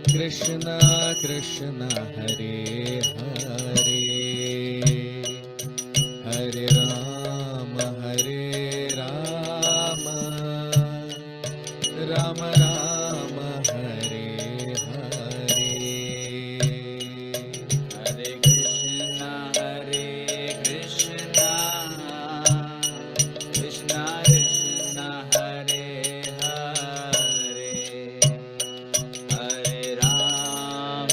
Krishna Krishna Hare Hare Hare Rama Rama Rama Hare Hare. Hare Krishna Krishna Krishna Hare Hare Hare Rama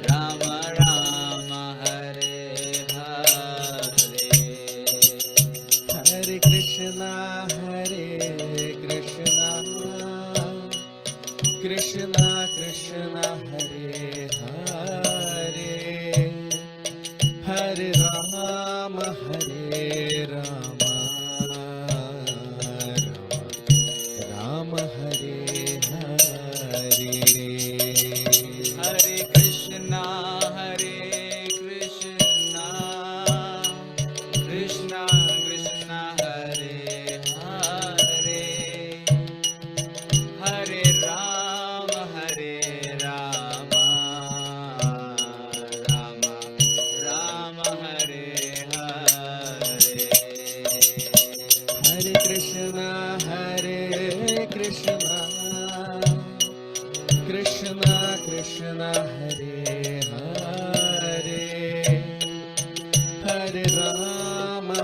Rama Rama Hare Hare. Hare Krishna Krishna Krishna Hare Hare Hare Rama Rama Hare Hare. Hare Krishna Krishna Krishna Hare Hare Hare Rama Rama Hare Hare. Hare Krishna Krishna Krishna Hare Hare Hare Rama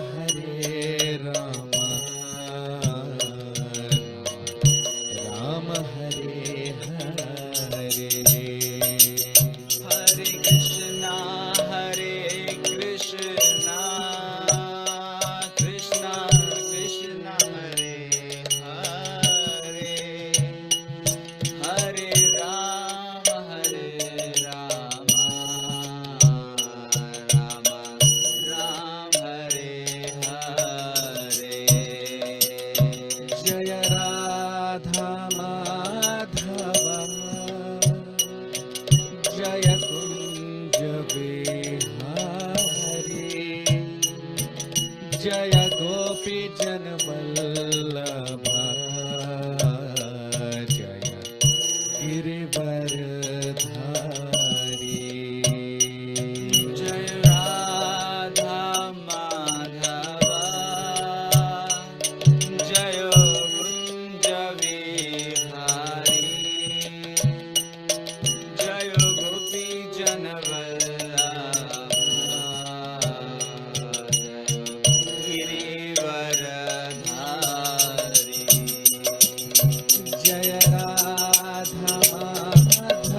Rama Hare Hare. Hare Krishna Krishna Krishna Hare Hare Hare Rama Rama Hare Hare. Jaya Radha Madhava Jaya Kunja Vihari Jaya Gopi Janvallabha Jaya Girivardhari. Jai Radha Madhava Jai Kunja Vihari Jai Gopi Janvallabha Girivardhari. Jaya Radha Madhava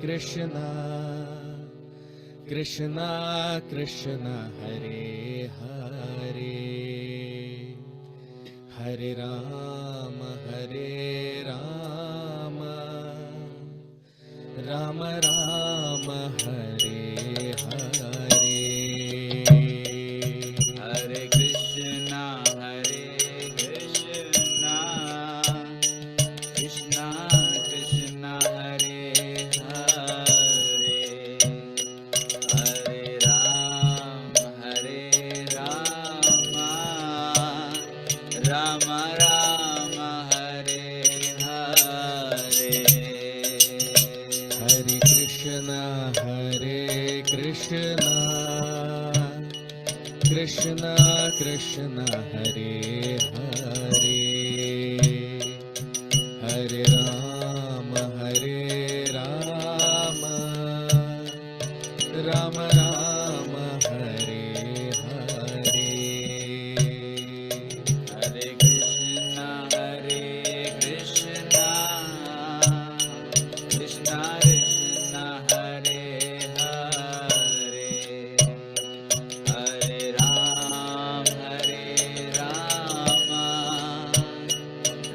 Krishna, Krishna Krishna Hare Hare, Hare Rama Hare Rama, Rama Rama Hare Hare. Hare Krishna, Krishna Krishna Hare Hare, Hare Rama Rama Rama Hare Hare. Hare Krishna, Krishna Krishna Hare Hare, Hare Rama Rama Rama Hare Hare. Hare Krishna, Krishna Krishna Hare Hare, Hare Rama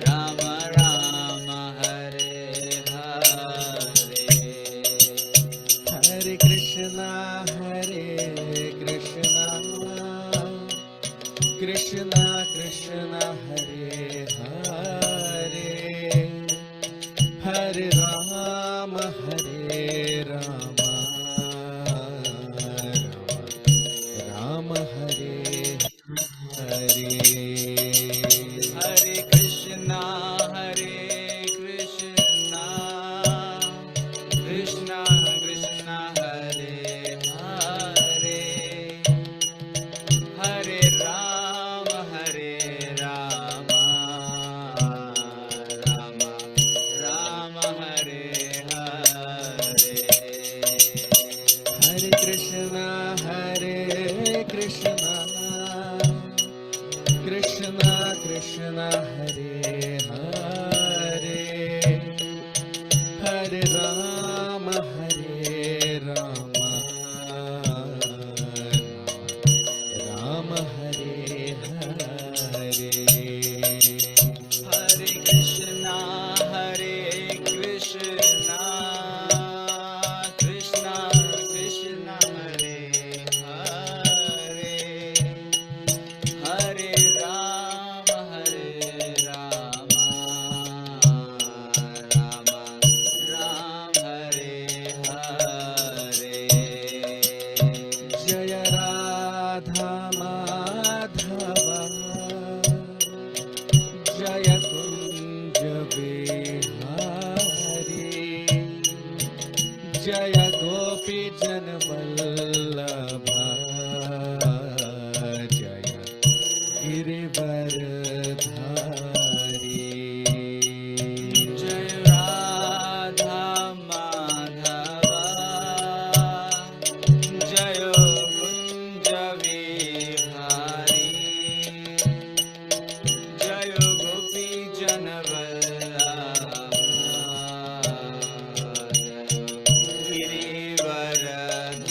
Rama Rama Hare Hare. Hare Krishna, Krishna Krishna Hare Hare, Hare Rama Rama Rama Hare Hare. Hare Krishna, Krishna Krishna Hare Hare, Hare Rama Rama Rama Hare Hare. Hare Krishna, Krishna Krishna Hare Hare, Hare Rama Rama Rama Hare Hare. Hare Krishna, Krishna Krishna Hare Hare, Hare Rama Rama Hare Hare. Jaya Radha Madhava, Jaya Kunja Bihari, Jaya Gopi Janvallabha, Jaya Girivaradhari. Jai Radha Madhava, Jai Kunja Vihari, Jai Gopi Janvallabha, Girivaradhari.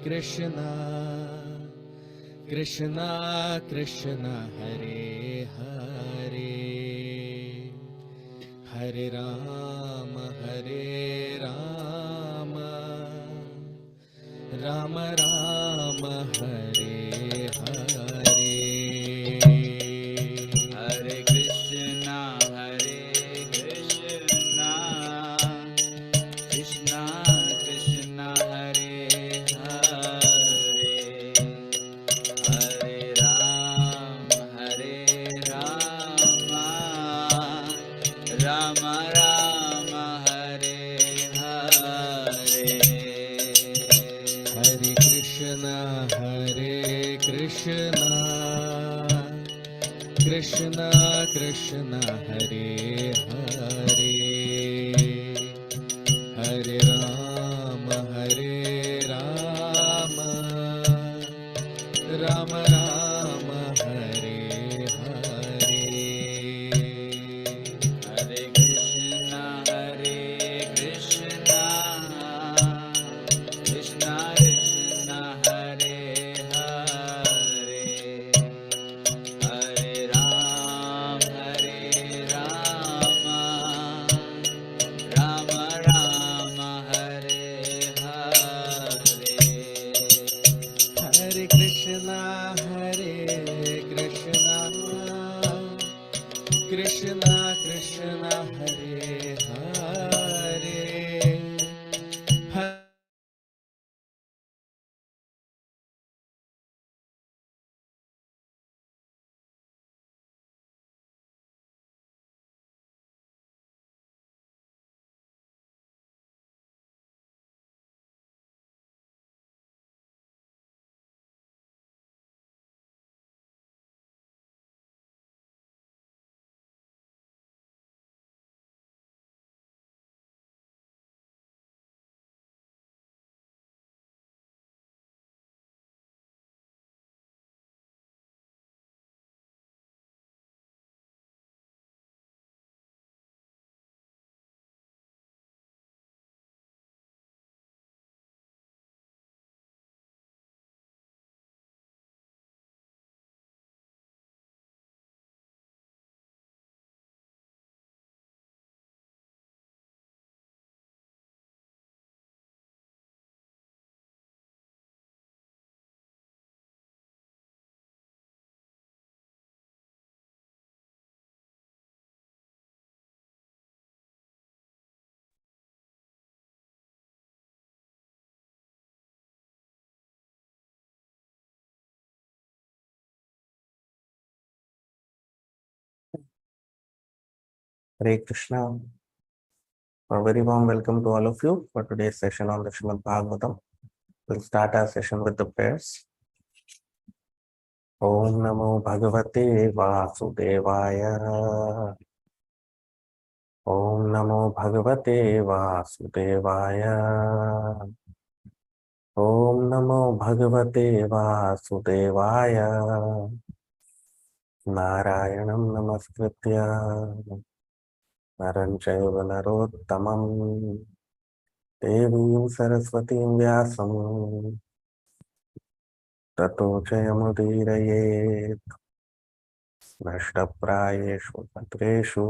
Krishna, Krishna Krishna Hare Hare, Hare Rama, Rama Rama, Hare Hare. Hare Krishna, Krishna Krishna, Hare Hare, Hare Rama, Rama Rama, Hare Hare. Hare Krishna, Krishna Krishna, Hare Hare, Hare Rama, Rama Rama, Hare Hare. Hare Krishna, Krishna Krishna, Hare Hare, Hare Rama, Rama Rama, Hare Hare. Hare Krishna, Krishna Krishna, Hare Hare, Hare Krishna. A very warm welcome to all of you for today's session on the Srimad Bhagavatam. We'll start our session with the prayers. Om Namo Bhagavate Vasudevaya. Om Namo Bhagavate Vasudevaya. Om Namo Bhagavate Vasudevaya. Narayanam Namaskritya Naram Chaiva Narottamam Devim Saraswatim Vyasam Tato Jayamudiraye Nashtaprayeshu Patreshu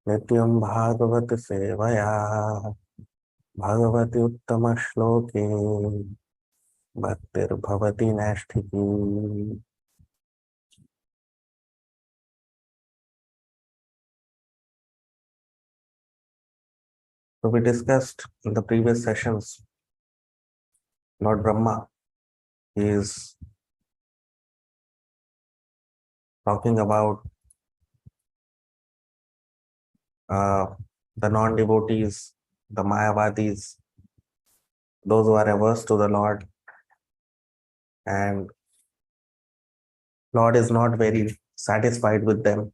Nityam Bhagavat Sevaya Bhagavati Uttama Shloke Bhaktir Bhavati Nashtiki. So we discussed in the previous sessions, Lord Brahma is talking about the non-devotees, the Mayavadis, those who are averse to the Lord, and Lord is not very satisfied with them.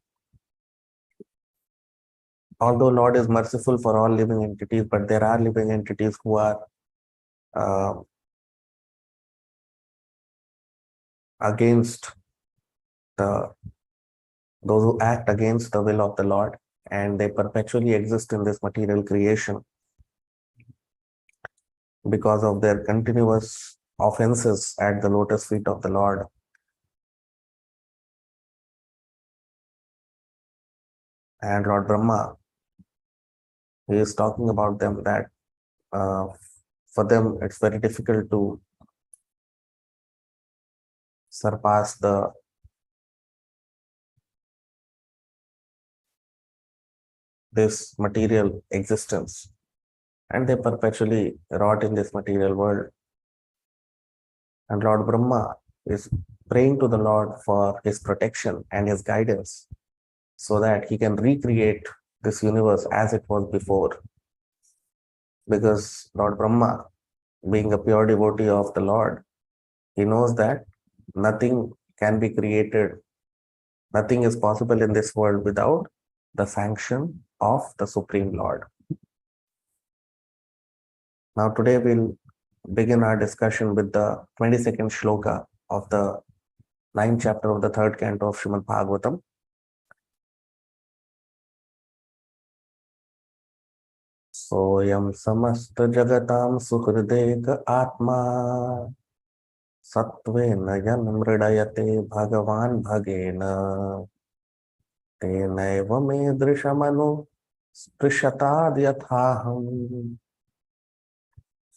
Although Lord is merciful for all living entities, but there are living entities who are against those who act against the will of the Lord, and they perpetually exist in this material creation. because of their continuous offenses at the lotus feet of the Lord. And Lord Brahma, he is talking about them that for them it's very difficult to surpass this material existence, and they perpetually rot in this material world. And Lord Brahma is praying to the Lord for his protection and his guidance so that he can recreate this universe as it was before. Because Lord Brahma, being a pure devotee of the Lord, he knows that nothing can be created, nothing is possible in this world without the sanction of the Supreme Lord. Now today we'll begin our discussion with the 22nd shloka of the 9th chapter of the 3rd canto of Srimad Bhagavatam. Soyam samasta jagatam suhrideka atma satvena yanmridayate bhagavan bhagena tenaiva me drishamanu sprishatad yathaham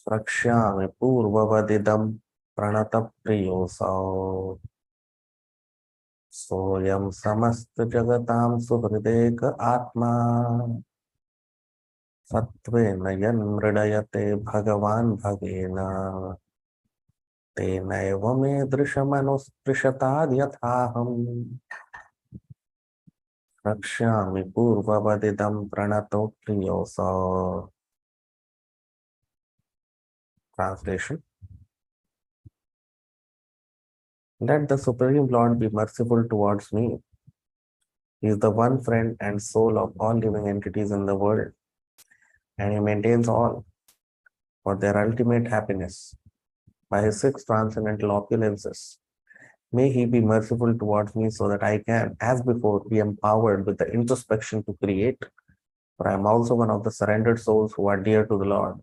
Rakshyami purvavadidam pranata priyosao Soyam samasta jagatam suhrideka atma Satvena yanmridayate bhagavan bhagena Tenaiva me drishamanusprishataad yathaham Rakshyami purvavadidam pranato priyosao. Translation. Let the Supreme Lord be merciful towards me. He is the one friend and soul of all living entities in the world, and he maintains all for their ultimate happiness by his 6 transcendental opulences. May he be merciful towards me so that I can, as before, be empowered with the introspection to create, for I am also one of the surrendered souls who are dear to the Lord.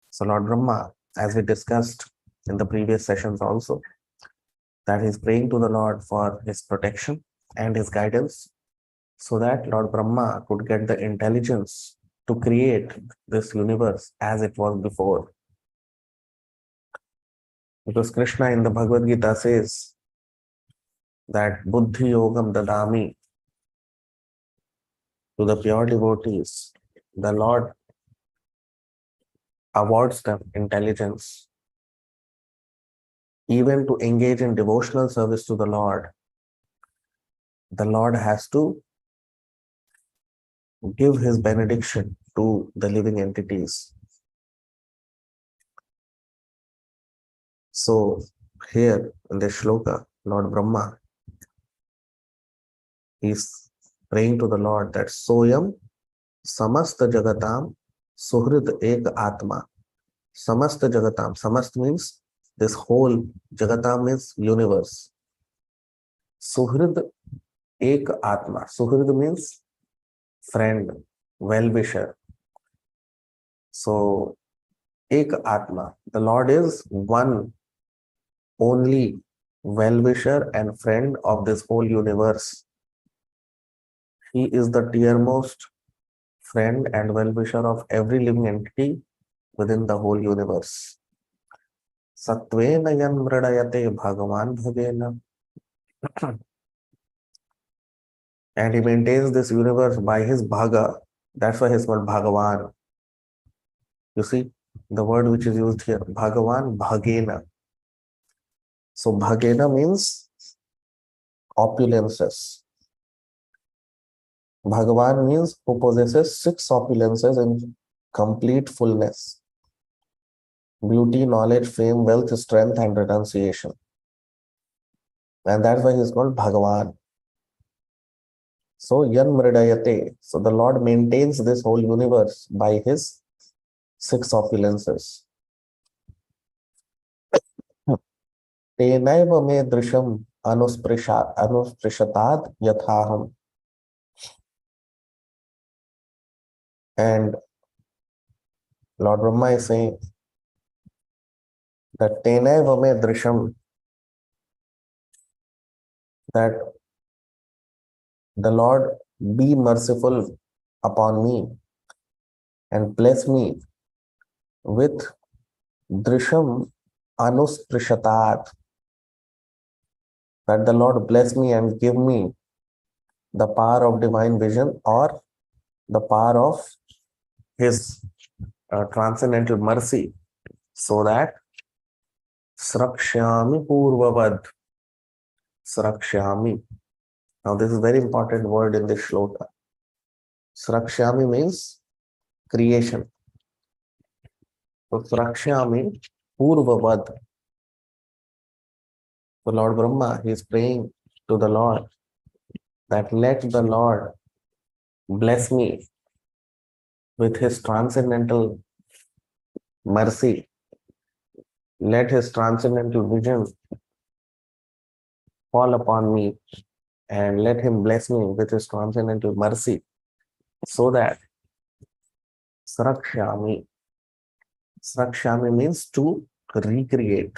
So Lord Brahma, as we discussed in the previous sessions also, that he's praying to the Lord for his protection and his guidance so that Lord Brahma could get the intelligence to create this universe as it was before. Because Krishna in the Bhagavad Gita says that Buddhi Yogam Dadami to the pure devotees, the Lord awards them intelligence even to engage in devotional service to the Lord. The Lord has to give his benediction to the living entities. So here in the shloka, Lord Brahma is praying to the Lord that Soyam Samasta Jagatam Suhrid Ek Atma. Samasta Jagatam. Samast means this whole, Jagatam means universe. Suhrid Ek Atma. Suhrid means friend, well-wisher. So Ek Atma. The Lord is one only well-wisher and friend of this whole universe. He is the dearmost friend and well-wisher of every living entity within the whole universe. Satvena yanmridayate bhagavan bhagena. And he maintains this universe by his bhaga. That's why he's called Bhagavan. You see, the word which is used here, Bhagavan bhagena. So bhagena means opulences. Bhagavan means who possesses 6 opulences in complete fullness. Beauty, knowledge, fame, wealth, strength, and renunciation. And that's why he is called Bhagavan. So yan mridayate. So the Lord maintains this whole universe by his 6 opulences. Tenaiva me drisham anusprishatad yathaham. And Lord Brahma is saying that Tenaiva me drisham, that the Lord be merciful upon me and bless me with drisham anusprishatat, that the Lord bless me and give me the power of divine vision or the power of his transcendental mercy, so that srakshyami purvavad, srakshyami. Now this is a very important word in this shloka. Srakshyami means creation. So srakshyami purvavad. So Lord Brahma, he is praying to the Lord that let the Lord bless me with his transcendental mercy. Let his transcendental vision fall upon me and let him bless me with his transcendental mercy, so that srakshyami. Srakshyami means to recreate.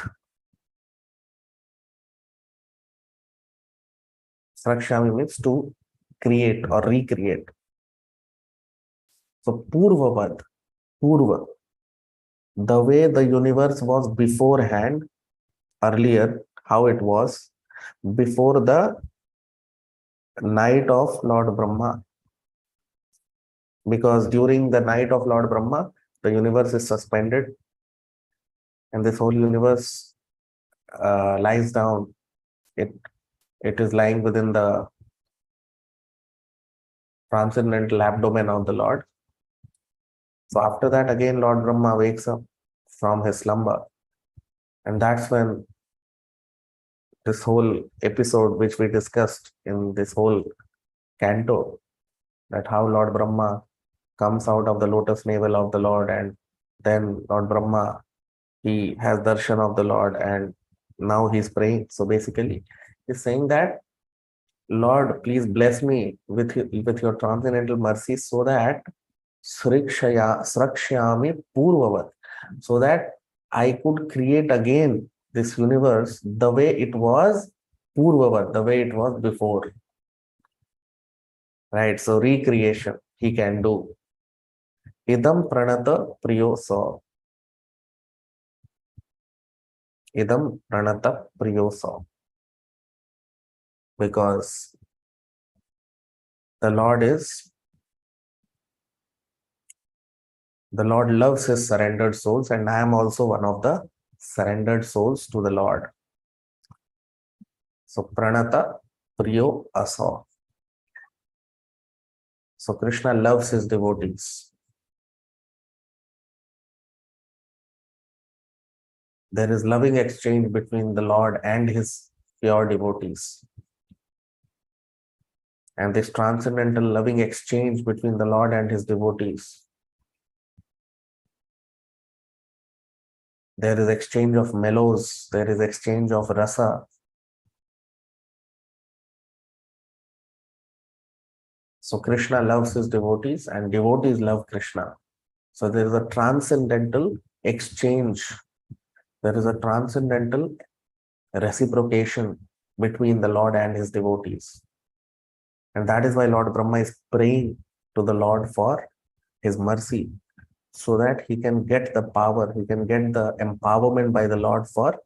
Srakshyami means to create or recreate. So Purvavad, Purva, the way the universe was beforehand, earlier, how it was before the night of Lord Brahma. Because during the night of Lord Brahma, the universe is suspended and this whole universe lies down. It is lying within the transcendental abdomen of the Lord. So after that, again, Lord Brahma wakes up from his slumber. And that's when this whole episode, which we discussed in this whole canto, that how Lord Brahma comes out of the lotus navel of the Lord, and then Lord Brahma, he has darshan of the Lord, and now he's praying. So basically, he's saying that, Lord, please bless me with your transcendental mercy, so that srakshyami purvavat, so that I could create again this universe the way it was purvavat, the way it was before. Right? So recreation he can do. Idam pranata priyo so. Idam pranata priyo so. Because the Lord loves his surrendered souls, and I am also one of the surrendered souls to the Lord. So pranata priyo aso. So Krishna loves his devotees. There is loving exchange between the Lord and his pure devotees. And this transcendental loving exchange between the Lord and his devotees, there is exchange of mellows, there is exchange of rasa. So Krishna loves his devotees and devotees love Krishna. So there is a transcendental exchange. There is a transcendental reciprocation between the Lord and his devotees. And that is why Lord Brahma is praying to the Lord for his mercy, so that he can get the power, he can get the empowerment by the Lord for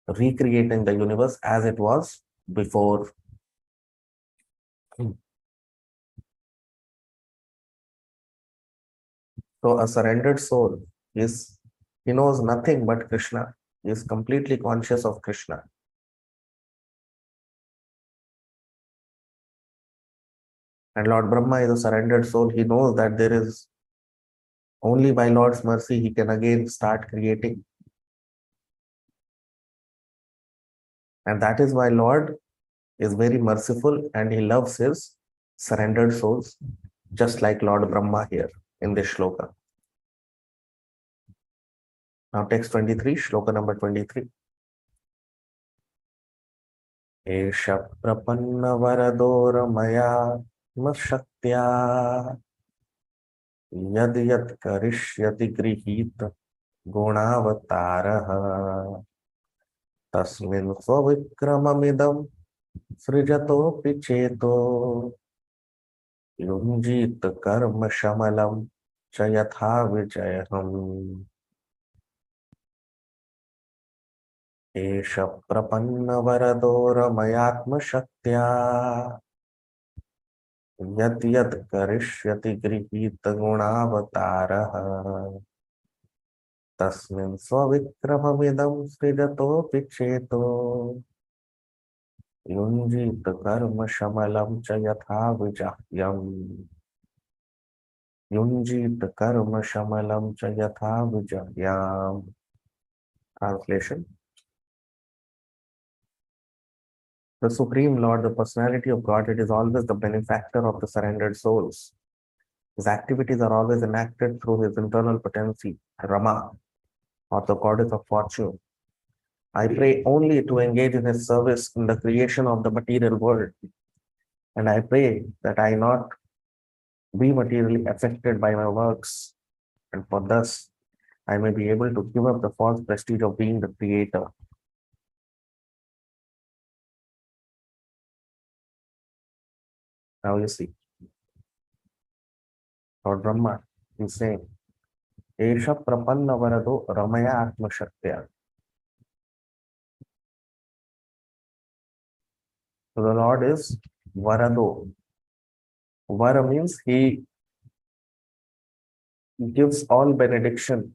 recreating the universe as it was before. So a surrendered soul he knows nothing but Krishna. He is completely conscious of Krishna. And Lord Brahma is a surrendered soul. He knows that there is only by Lord's mercy he can again start creating. And that is why Lord is very merciful and he loves his surrendered souls, just like Lord Brahma here in this shloka. Now text 23, shloka number 23. Esha prapanna varadora maya shaktya यद यद करिष्यति गृहीत गुणावतारः तस्मिन् स्वविक्रममिदं सृजतोऽपि चेतो युञ्जीत कर्म शमलं च यथा विजयम् एष प्रपन्नवरदो रमयात्मशक्त्या यत् यत् करिष्यति गृहीतगुणावतारः तस्मिन् स्वविक्रममिदं सृजतोऽपि चेतो युञ्जीत कर्म शमलं च यथा विजह्यम् युञ्जीत कर्म शमलं च यथा विजह्याम्. Translation: The Supreme Lord, the personality of Godhead, is always the benefactor of the surrendered souls. His activities are always enacted through his internal potency, Rama, or the goddess of fortune. I pray only to engage in his service in the creation of the material world, and I pray that I not be materially affected by my works, and for thus I may be able to give up the false prestige of being the creator. Now you see, Lord Brahma is saying, Esha prapanna varado ramaya atma shaktya. So the Lord is Varado. Vara means he gives all benediction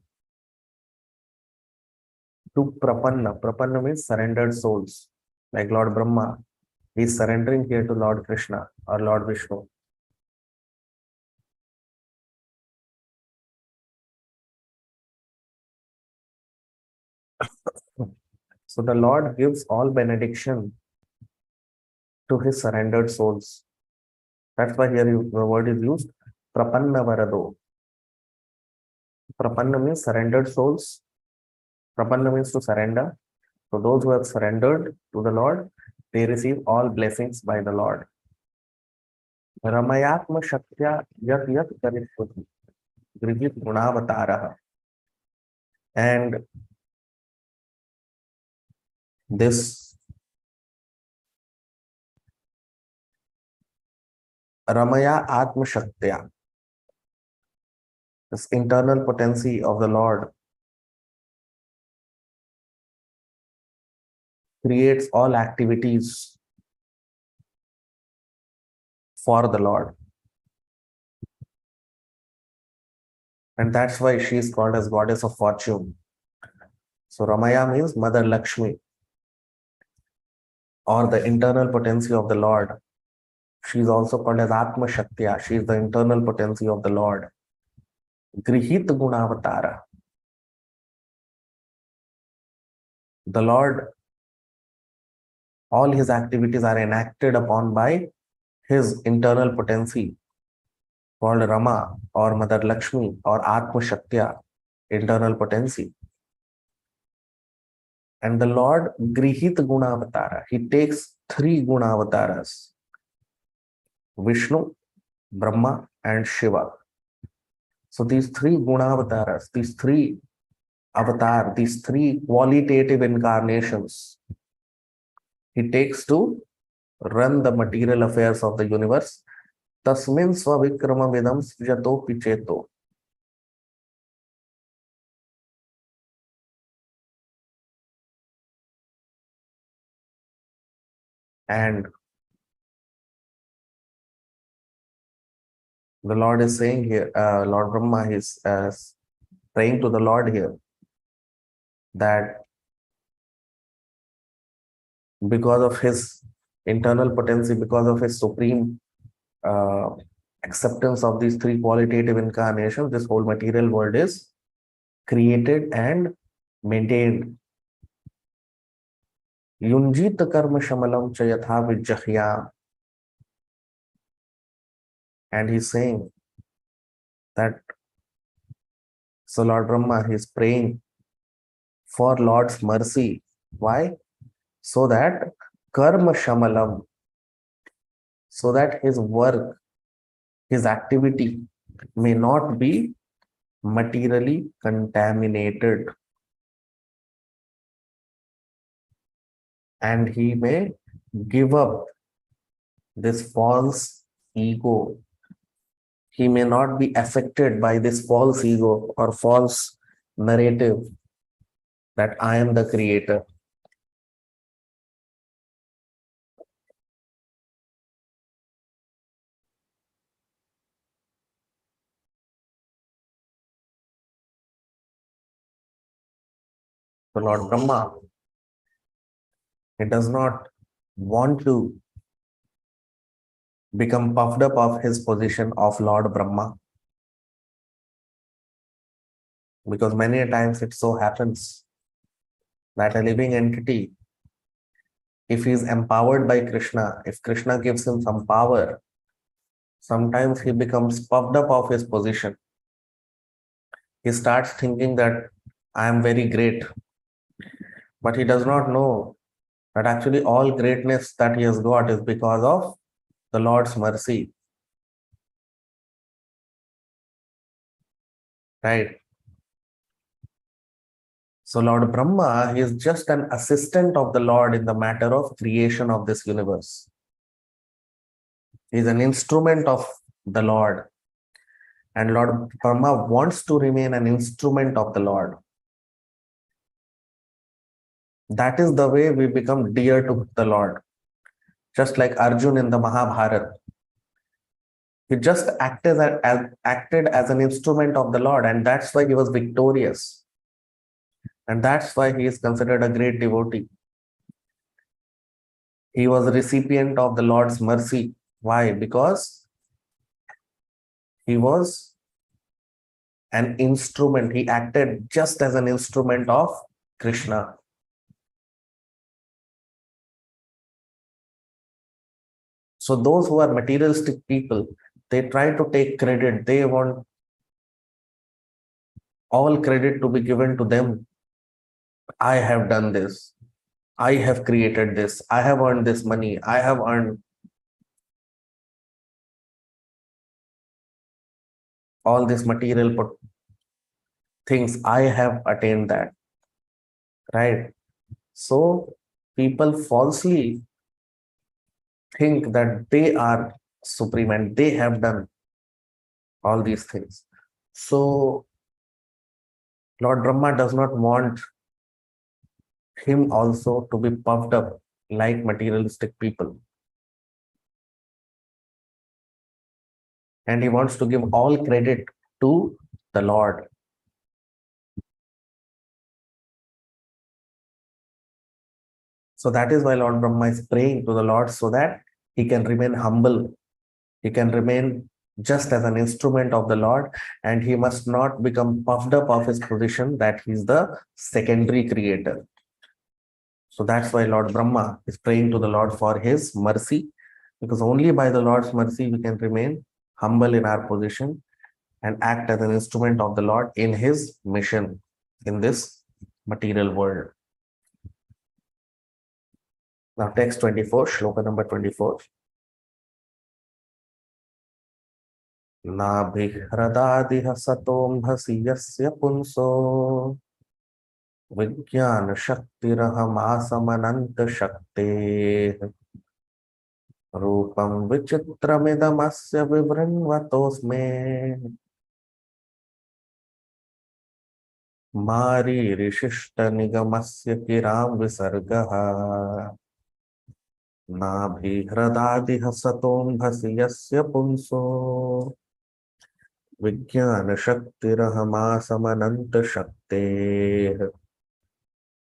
to Prapanna. Prapanna means surrendered souls. Like Lord Brahma, he is surrendering here to Lord Krishna or Lord Vishnu. So the Lord gives all benediction to his surrendered souls. That's why here the word is used, Prapanna Varado. Prapanna means surrendered souls. Prapanna means to surrender. So those who have surrendered to the Lord, they receive all blessings by the Lord. Ramayatma Shaktya Yat Yat Karishyati Grihit Gunavataraha. And this Ramaya Atma Shaktya, this internal potency of the Lord, creates all activities for the Lord. And that's why she is called as goddess of fortune. So Ramaya means Mother Lakshmi, or the internal potency of the Lord. She is also called as Atma Shaktya. She is the internal potency of the Lord. Grihit Gunavatara. The Lord, all his activities are enacted upon by his internal potency called Rama or Mother Lakshmi or Atma Shaktya, internal potency. And the Lord Grihit Gunavatara, he takes 3 Gunavataras, Vishnu, Brahma and Shiva. So these 3 Gunavataras, these 3 avatar, these 3 qualitative incarnations, he takes to run the material affairs of the universe. Tasmin swavikrama vidam srijato picheto. And the Lord is saying here, Lord Brahma is praying to the Lord here that because of his internal potency, because of his supreme acceptance of these 3 qualitative incarnations, this whole material world is created and maintained. Yunjita karma shamalam cha yatha vijjahya. And he's saying that, so Lord Brahma, he's praying for Lord's mercy. Why? So that karma shamalam, so that his work, his activity may not be materially contaminated, and he may give up this false ego. He may not be affected by this false ego or false narrative that I am the creator. So Lord Brahma, he does not want to become puffed up of his position of Lord Brahma, because many a times it so happens that a living entity, if he is empowered by Krishna, if Krishna gives him some power, sometimes he becomes puffed up of his position. He starts thinking that I am very great, but he does not know that actually all greatness that he has got is because of the Lord's mercy. Right? So Lord Brahma, he is just an assistant of the Lord in the matter of creation of this universe. He is an instrument of the Lord. And Lord Brahma wants to remain an instrument of the Lord. That is the way we become dear to the Lord. Just like Arjun in the Mahabharata. He just acted as an instrument of the Lord, and that's why he was victorious. And that's why he is considered a great devotee. He was a recipient of the Lord's mercy. Why? Because he was an instrument. He acted just as an instrument of Krishna. So those who are materialistic people, they try to take credit. They want all credit to be given to them. I have done this. I have created this. I have earned this money. I have earned all these material things. I have attained that. Right? So people falsely think that they are supreme and they have done all these things. So Lord Brahma does not want him also to be puffed up like materialistic people. And he wants to give all credit to the Lord. So that is why Lord Brahma is praying to the Lord so that he can remain humble. He can remain just as an instrument of the Lord, and he must not become puffed up of his position that he is the secondary creator. So that's why Lord Brahma is praying to the Lord for his mercy, because only by the Lord's mercy we can remain humble in our position and act as an instrument of the Lord in his mission in this material world. Now text 24, shloka number 24. नाभिह्रदादिह सतोऽम्भसि यस्य पुंसो विज्ञानशक्तिरहमासमनन्तशक्तेः रूपं विचित्रमिदमस्य विवृण्वतोऽस्मे मारीरिशिष्टनिगमस्य किरां विसर्गः नाभिह्रदादिह सतोऽम्भसि यस्य पुंसो विज्ञानशक्तिरहमासमनन्तशक्तेः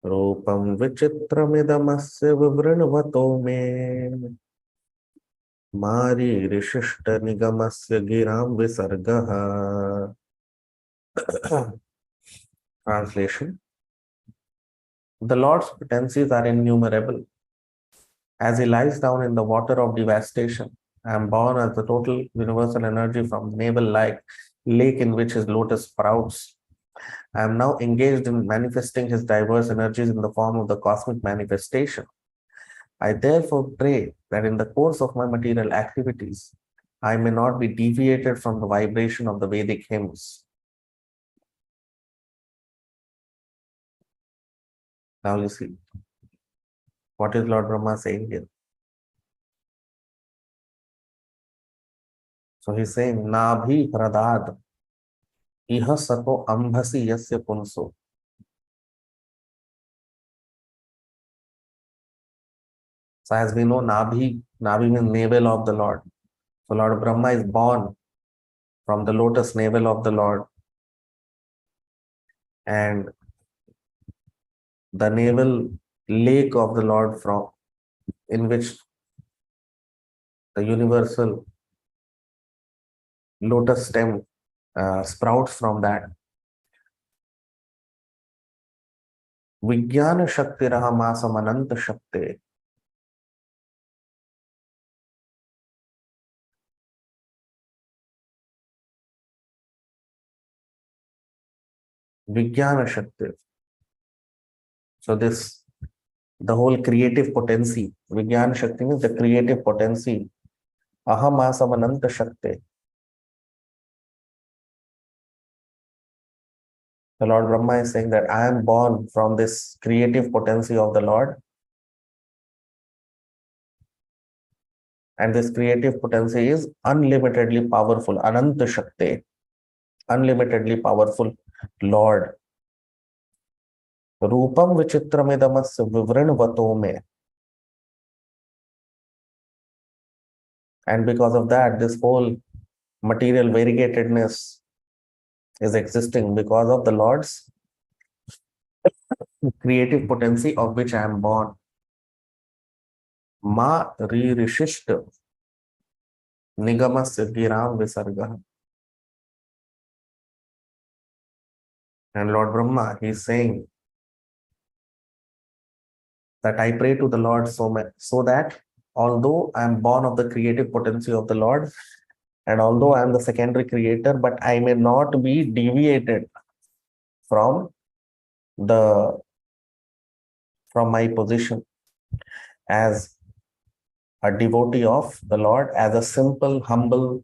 रूपं विचित्रमिदमस्य विवृण्वतो मे मारीरिशिष्टनिगमस्य गिरां विसर्गः. Translation. The Lord's potencies are innumerable. As he lies down in the water of devastation, I am born as the total universal energy from the navel-like lake in which his lotus sprouts. I am now engaged in manifesting his diverse energies in the form of the cosmic manifestation. I therefore pray that in the course of my material activities, I may not be deviated from the vibration of the Vedic hymns. Now you see, what is Lord Brahma saying here? So he's saying, Nabhi Hradad, Iha Sato Ambhasi Yasya Punso. So as we know, Nabhi means navel of the Lord. So Lord Brahma is born from the lotus navel of the Lord. And the navel lake of the Lord, from in which the universal lotus stem sprouts from that. Vijnana Shakti Rahamasam Ananta Shakti. Vijnana Shakti. So the whole creative potency, Vijnana Shakti means the creative potency. Ahamasam Ananta Shakti. The Lord Brahma is saying that I am born from this creative potency of the Lord. And this creative potency is unlimitedly powerful. Ananta Shakti. Unlimitedly powerful Lord. Rupam Vichitramidamasya Vivrinvato me. And because of that, this whole material variegatedness is existing because of the Lord's creative potency of which I am born. Ma Ri Rishishta Nigamasya Giram Visarga. And Lord Brahma, he is saying that I pray to the Lord so that although I am born of the creative potency of the Lord, and although I am the secondary creator, but I may not be deviated from my position as a devotee of the Lord, as a simple, humble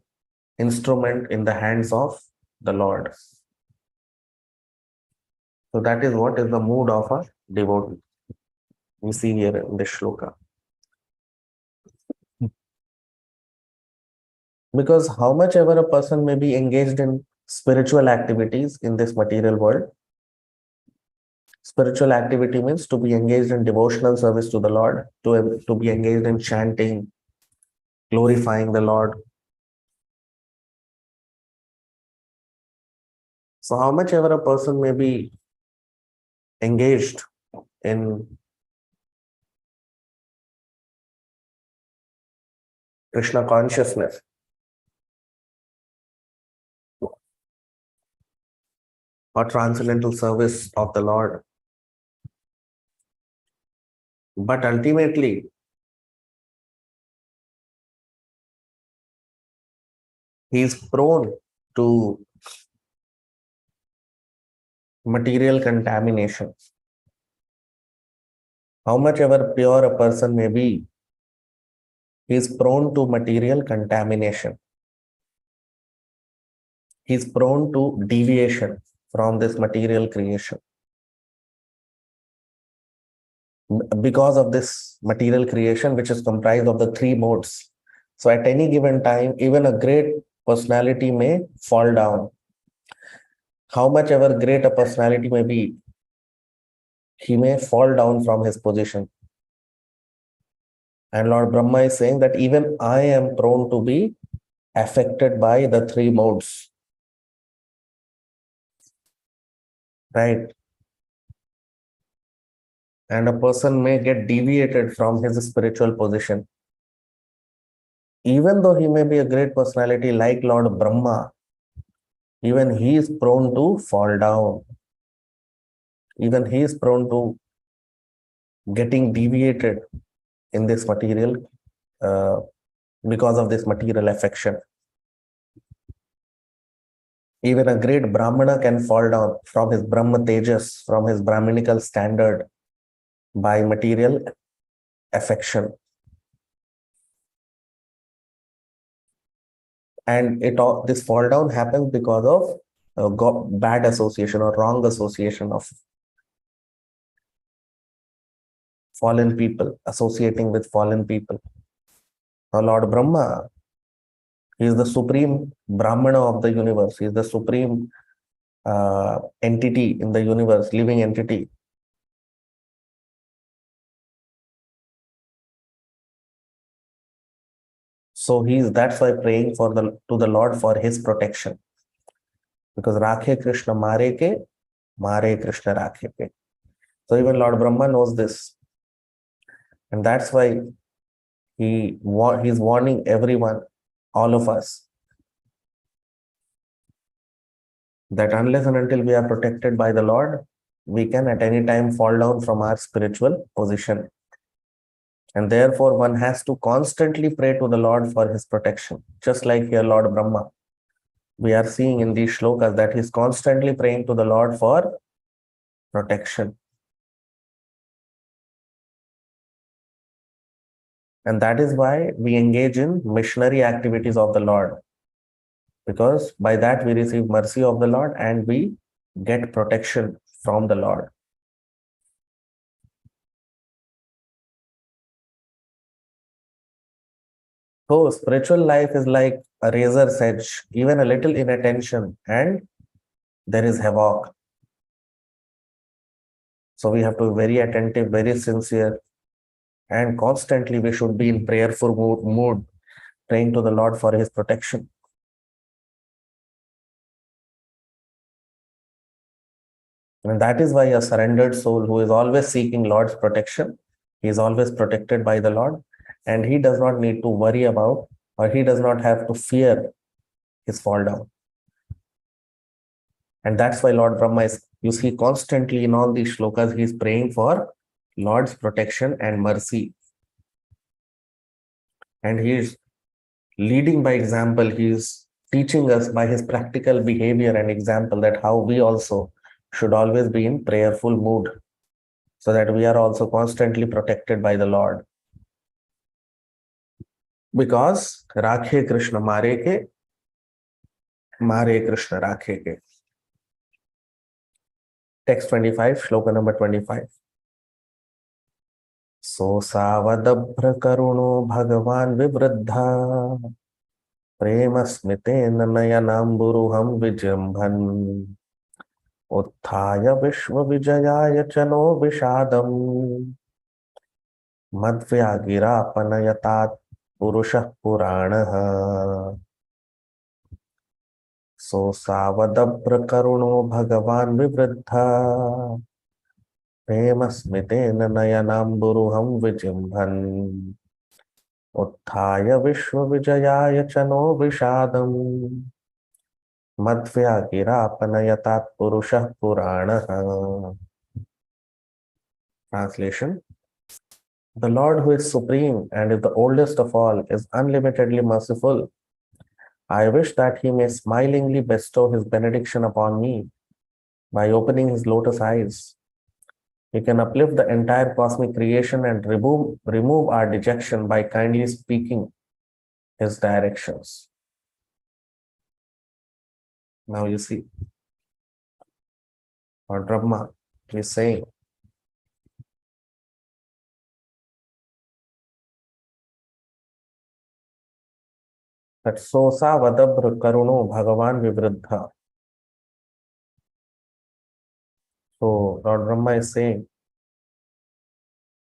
instrument in the hands of the Lord. So that is what is the mood of a devotee. We see here in this shloka. Because how much ever a person may be engaged in spiritual activities in this material world, spiritual activity means to be engaged in devotional service to the Lord, to be engaged in chanting, glorifying the Lord. So how much ever a person may be engaged in Krishna consciousness, or transcendental service of the Lord, but ultimately he is prone to material contamination. How much ever pure a person may be, he is prone to material contamination. He is prone to deviation from this material creation. Because of this material creation, which is comprised of the three modes. So at any given time, even a great personality may fall down. How much ever great a personality may be, he may fall down from his position. And Lord Brahma is saying that even I am prone to be affected by the three modes. Right? And a person may get deviated from his spiritual position. Even though he may be a great personality like Lord Brahma, even he is prone to fall down. Even he is prone to getting deviated in this material because of this material affection. Even a great Brahmana can fall down from his Brahma Tejas, from his Brahminical standard by material affection. And this fall down happens because of bad association or wrong association of fallen people, associating with fallen people. Now, Lord Brahma, he is the supreme Brahmana of the universe. He is the supreme entity in the universe, living entity. So that's why praying to the Lord for his protection. Because Rakhe Krishna Mare ke, Mare Krishna Rakhe ke. So even Lord Brahma knows this. And that's why he's warning everyone, all of us, that unless and until we are protected by the Lord, we can at any time fall down from our spiritual position. And therefore, one has to constantly pray to the Lord for his protection. Just like here, Lord Brahma, we are seeing in these shlokas that he's constantly praying to the Lord for protection. And that is why we engage in missionary activities of the Lord. Because by that we receive mercy of the Lord and we get protection from the Lord. So spiritual life is like a razor's edge, even a little inattention, and there is havoc. So we have to be very attentive, very sincere, and constantly we should be in prayerful mood, praying to the Lord for his protection. And that is why a surrendered soul who is always seeking Lord's protection, he is always protected by the Lord, and he does not need to worry about, or he does not have to fear his fall down. And that's why Lord Brahma is, you see, constantly in all these shlokas, he is praying for Lord's protection and mercy. And he is leading by example. He is teaching us by his practical behavior and example that how we also should always be in prayerful mood, so that we are also constantly protected by the Lord. Because Rakhe Krishna Mare ke, Mare Krishna Rakhe ke. Text 25, shloka number 25. So savadabhra karuno bhagavan vivruddha prema smitena nayanamburuham vijambhan utthaya vishva vijayaya chano vishadam madhvyagira panayatat purushah puranaha. So savadabhra karuno bhagavan vivruddha prema smitena nayanamburuham vijambhan utthaya vishva vijayaya chano vishadam madhvyagira panayatat purushah puranaha. Translation: the Lord who is supreme and is the oldest of all is unlimitedly merciful. I wish that he may smilingly bestow his benediction upon me by opening his lotus eyes. He can uplift the entire cosmic creation and remove our dejection by kindly speaking his directions. Now you see, Lord Brahma is saying that Sosa Vadabhra Karuno Bhagavan Vivruddha. So Lord Brahma is saying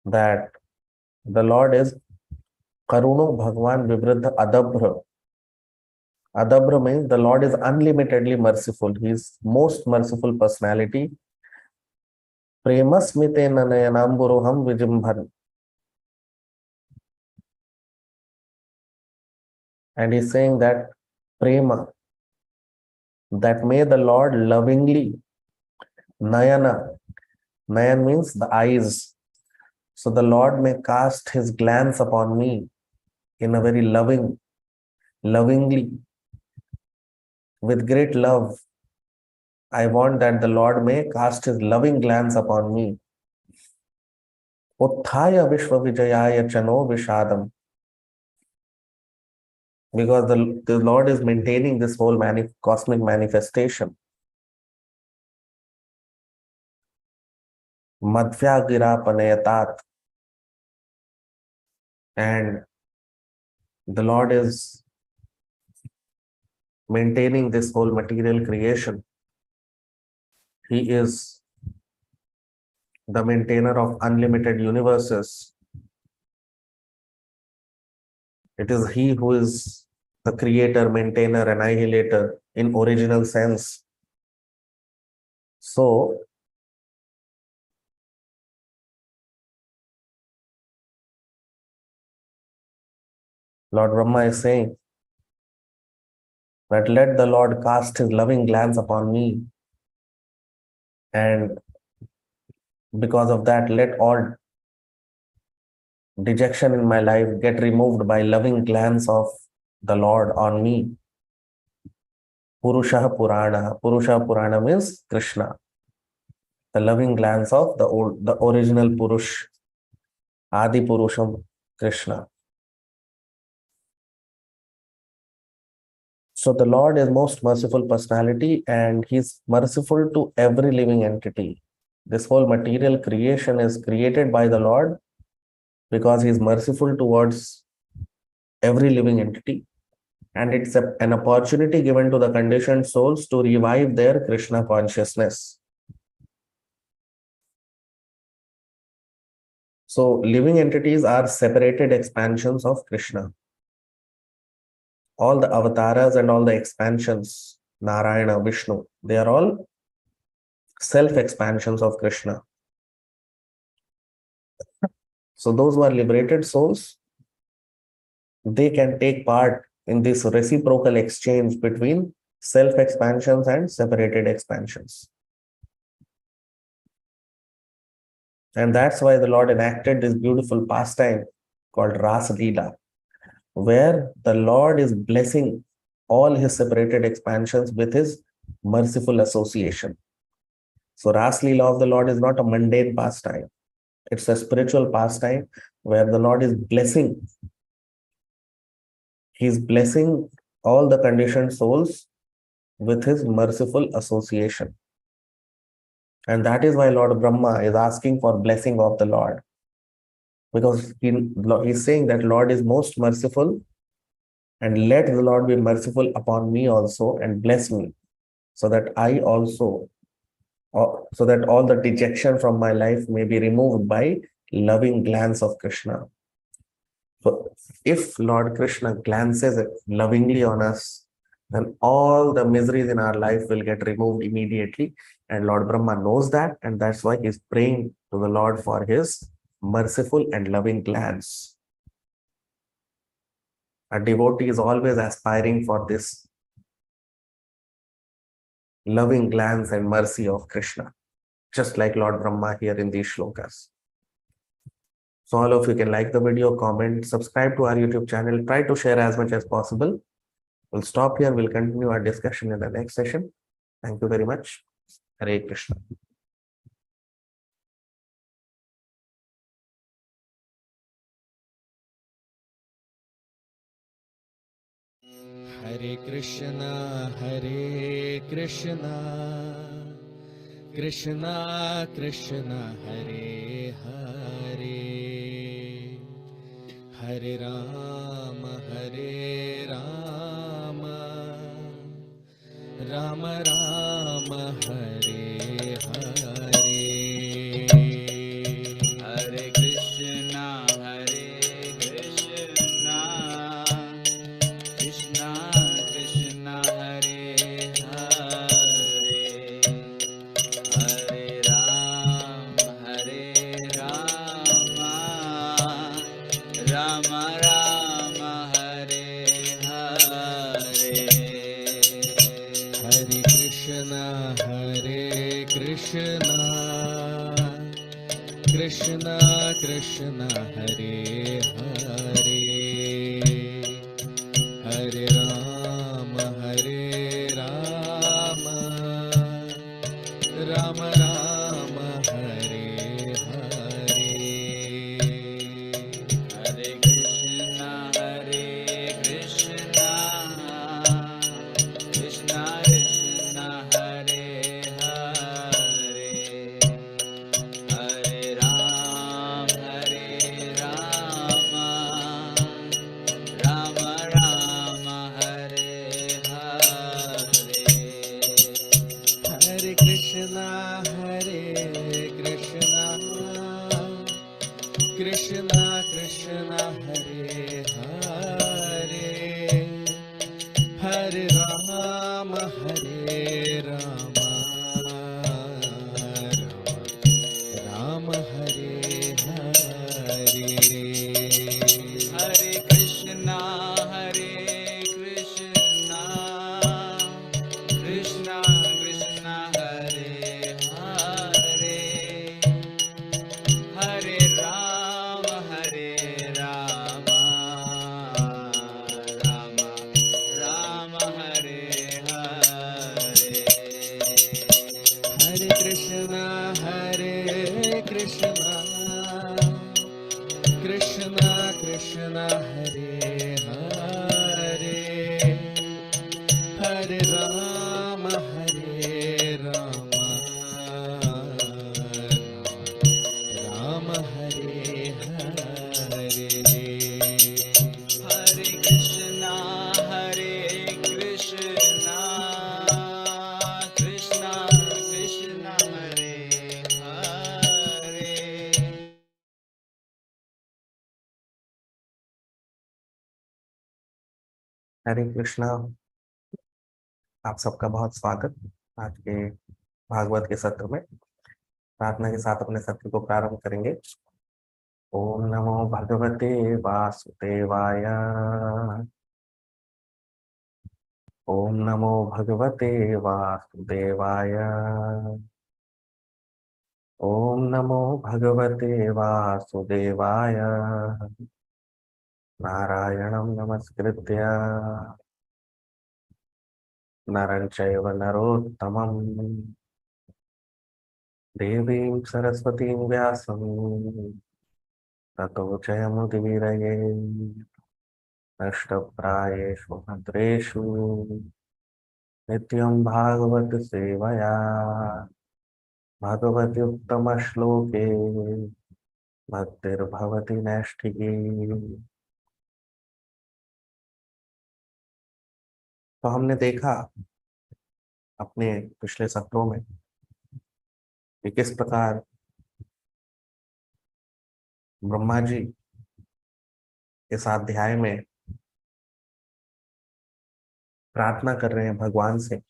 that the Lord is Karuno Bhagavan Vivruddha Adabhra. Adabhra means the Lord is unlimitedly merciful. He is most merciful personality. Premasmite nanayanamburuham vijambhan. And he's saying that prema, that may the Lord lovingly, nayana, nayan means the eyes. So the Lord may cast his glance upon me in a very lovingly, with great love. I want that the Lord may cast his loving glance upon me. Utthaya vishva vijayaya chano vishadam. because the Lord is maintaining this whole cosmic manifestation. Madhya gira panayatat. And the Lord is maintaining this whole material creation. He is the maintainer of unlimited universes. It is He who is the creator, maintainer, annihilator in original sense. So, Lord Brahma is saying that let the Lord cast his loving glance upon me, and because of that, let all dejection in my life get removed by loving glance of the Lord on me. Purusha Purana. Purusha Purana means Krishna. The loving glance of the original Purush, Adi Purusham, Krishna. So the Lord is most merciful personality, and He's merciful to every living entity. This whole material creation is created by the Lord because He's merciful towards every living entity. And it's an opportunity given to the conditioned souls to revive their Krishna consciousness. So living entities are separated expansions of Krishna. All the avatars and all the expansions, Narayana, Vishnu, they are all self-expansions of Krishna. So those who are liberated souls, they can take part in this reciprocal exchange between self-expansions and separated expansions. And that's why the Lord enacted this beautiful pastime called Rasa Leela, where the Lord is blessing all his separated expansions with his merciful association. So Rasa Leela of the Lord is not a mundane pastime. It's a spiritual pastime where the Lord is blessing. He's blessing all the conditioned souls with his merciful association. And that is why Lord Brahma is asking for blessing of the Lord. Because he's saying that Lord is most merciful, and let the Lord be merciful upon me also and bless me, so that I also, so that all the dejection from my life may be removed by loving glance of Krishna. So if Lord Krishna glances lovingly on us, then all the miseries in our life will get removed immediately. And Lord Brahma knows that, and that's why he's praying to the Lord for his merciful and loving glance. A devotee is always aspiring for this loving glance and mercy of Krishna, just like Lord Brahma here in these shlokas. So all of you can like the video, comment, subscribe to our YouTube channel, try to share as much as possible. We'll stop here. We'll continue our discussion in the next session. Thank you very much. Hare Krishna. Hare Krishna, Krishna Krishna, Hare Hare, Hare Rama, Rama Rama, Hare Hare. Hare Krishna, Krishna Krishna, Hare Hare, Hare Rama, Rama Rama, Hare Hare. Hare Krishna, Krishna Krishna, Hare Hare, Hare Rama, Rama Rama, Hare Hare. Hare Krishna, Krishna Krishna Krishna Hare Hare, Hare Rama Hare Rama, Rama Hare Hare. Hare Krishna, Krishna Krishna, Hare Hare, Hare Rama, Rama Rama, Hare Hare. Hare Krishna, Krishna Krishna Hare Hare, Hare Rama, Rama Hare Hare. Hare Krishna, Krishna Krishna, Hare Hare. हरे कृष्णा। आप सबका बहुत स्वागत आज के भागवत के सत्र में। प्रार्थना के साथ अपने सत्र को प्रारंभ करेंगे। ओम नमो भगवते वासुदेवाय। ओम नमो भगवते वासुदेवाय। ओम नमो भगवते वासुदेवाय। नारायणं नमस्कृत्य नरं चैव नरोत्तमं देवीं सरस्वतीं व्यासं ततो जयमुदीरये। नष्टप्रायेषु भद्रेषु नित्यं भागवत सेवया भगवत्युत्तमश्लोके भक्तिर्भवति नैष्ठिकी। तो हमने देखा अपने पिछले सत्रों में कि किस प्रकार ब्रह्मा जी इस अध्याय में प्रार्थना कर रहे हैं भगवान से,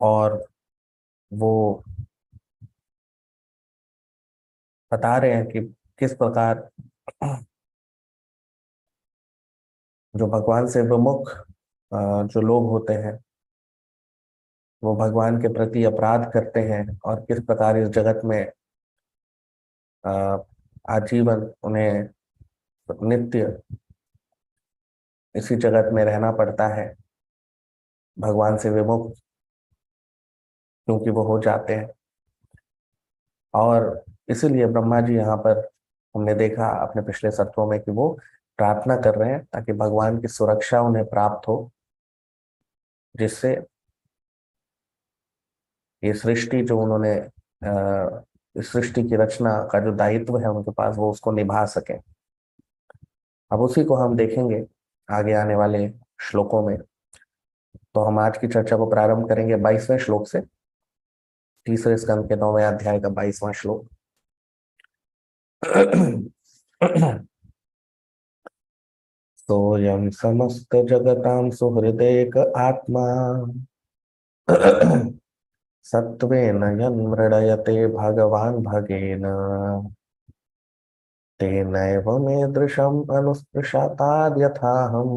और वो बता रहे हैं कि किस प्रकार जो भगवान से विमुख जो लोग होते हैं वो भगवान के प्रति अपराध करते हैं, और किस प्रकार इस जगत में आजीवन उन्हें नित्य इसी जगत में रहना पड़ता है भगवान से विमुख, क्योंकि वो हो जाते हैं। और इसीलिए ब्रह्मा जी यहाँ पर हमने देखा अपने पिछले सत्रों में कि वो प्रार्थना कर रहे हैं ताकि भगवान की सुरक्षा उन्हें प्राप्त हो, जिससे ये सृष्टि जो उन्होंने इस सृष्टि की रचना का जो दायित्व है उनके पास, वो उसको निभा सके। अब उसी को हम देखेंगे आगे आने वाले श्लोकों में। तो हम आज की चर्चा को प्रारंभ करेंगे 22वें श्लोक से, तीसरे स्कंद के 9वें अध्याय का 22वां श्लोक। सोऽयं समस्त जगतां सुहृदेक आत्मा सत्त्वेन यन्मृडयते भगवान् भगेन तेनैव मेदृशम् अनुस्पृशाताद्यथाहम्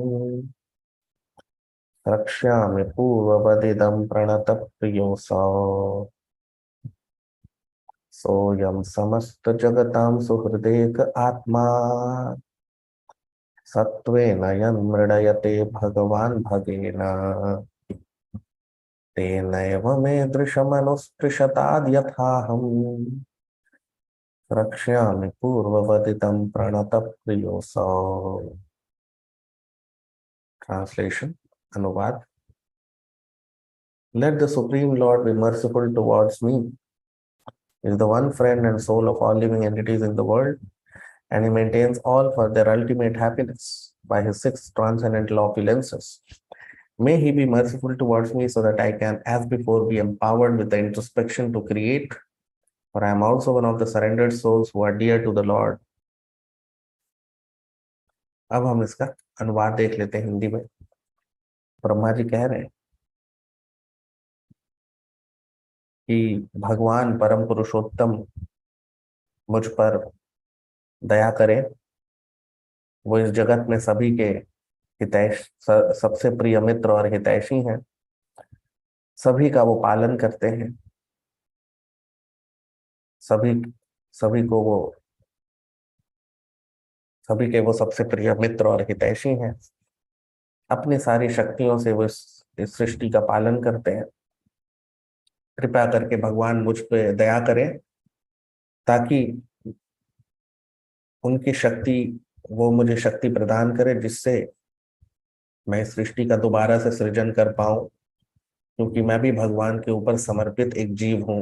रक्ष्यामि पूर्ववदिदं प्रणतप्रियोऽसौ। सोऽयं समस्त जगतां सुहृदेक आत्मा सत्त्वेन यन्मृडयते भगवान् भगेन तेनैव मेदृशमनुस्पृशताद्यथाहम् रक्ष्यामि पूर्ववदितं प्रणतप्रियोऽसौ। ट्रांसलेशन, अनुवाद। Let the Supreme Lord be merciful towards me. He is the one friend and soul of all living entities in the world, and he maintains all for their ultimate happiness by his 6 transcendental opulences. May he be merciful towards me so that I can, as before, be empowered with the introspection to create For I am also one of the surrendered souls who are dear to the Lord. अब हम इसका अनुवाद देख लेते हैं हिंदी में। ब्रह्मा जी कह रहे हैं कि भगवान परम पुरुषोत्तम मुझ पर दया करें। वो इस जगत में सभी के सबसे प्रिय मित्र और हितैषी हैं। सभी का वो पालन करते हैं। सभी सभी को वो सभी के वो सबसे प्रिय मित्र और हितैषी हैं। अपनी सारी शक्तियों से वो इस सृष्टि का पालन करते हैं। कृपया करके भगवान मुझ पे दया करें ताकि उनकी शक्ति वो मुझे शक्ति प्रदान करे जिससे मैं इस सृष्टि का दोबारा से सृजन कर पाऊं, क्योंकि मैं भी भगवान के ऊपर समर्पित एक जीव हूं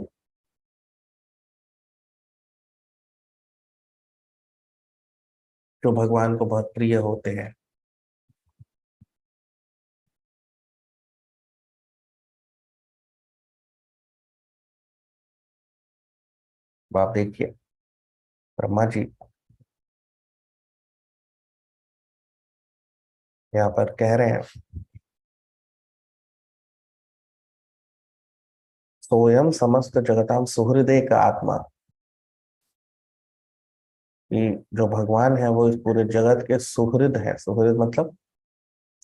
जो भगवान को बहुत प्रिय होते हैं। अब आप देखिए ब्रह्मा जी यहाँ पर कह रहे हैं, सोयम समस्त जगताम सुहृदय का आत्मा, कि जो भगवान है वो इस पूरे जगत के सुहृद है। सुहृद मतलब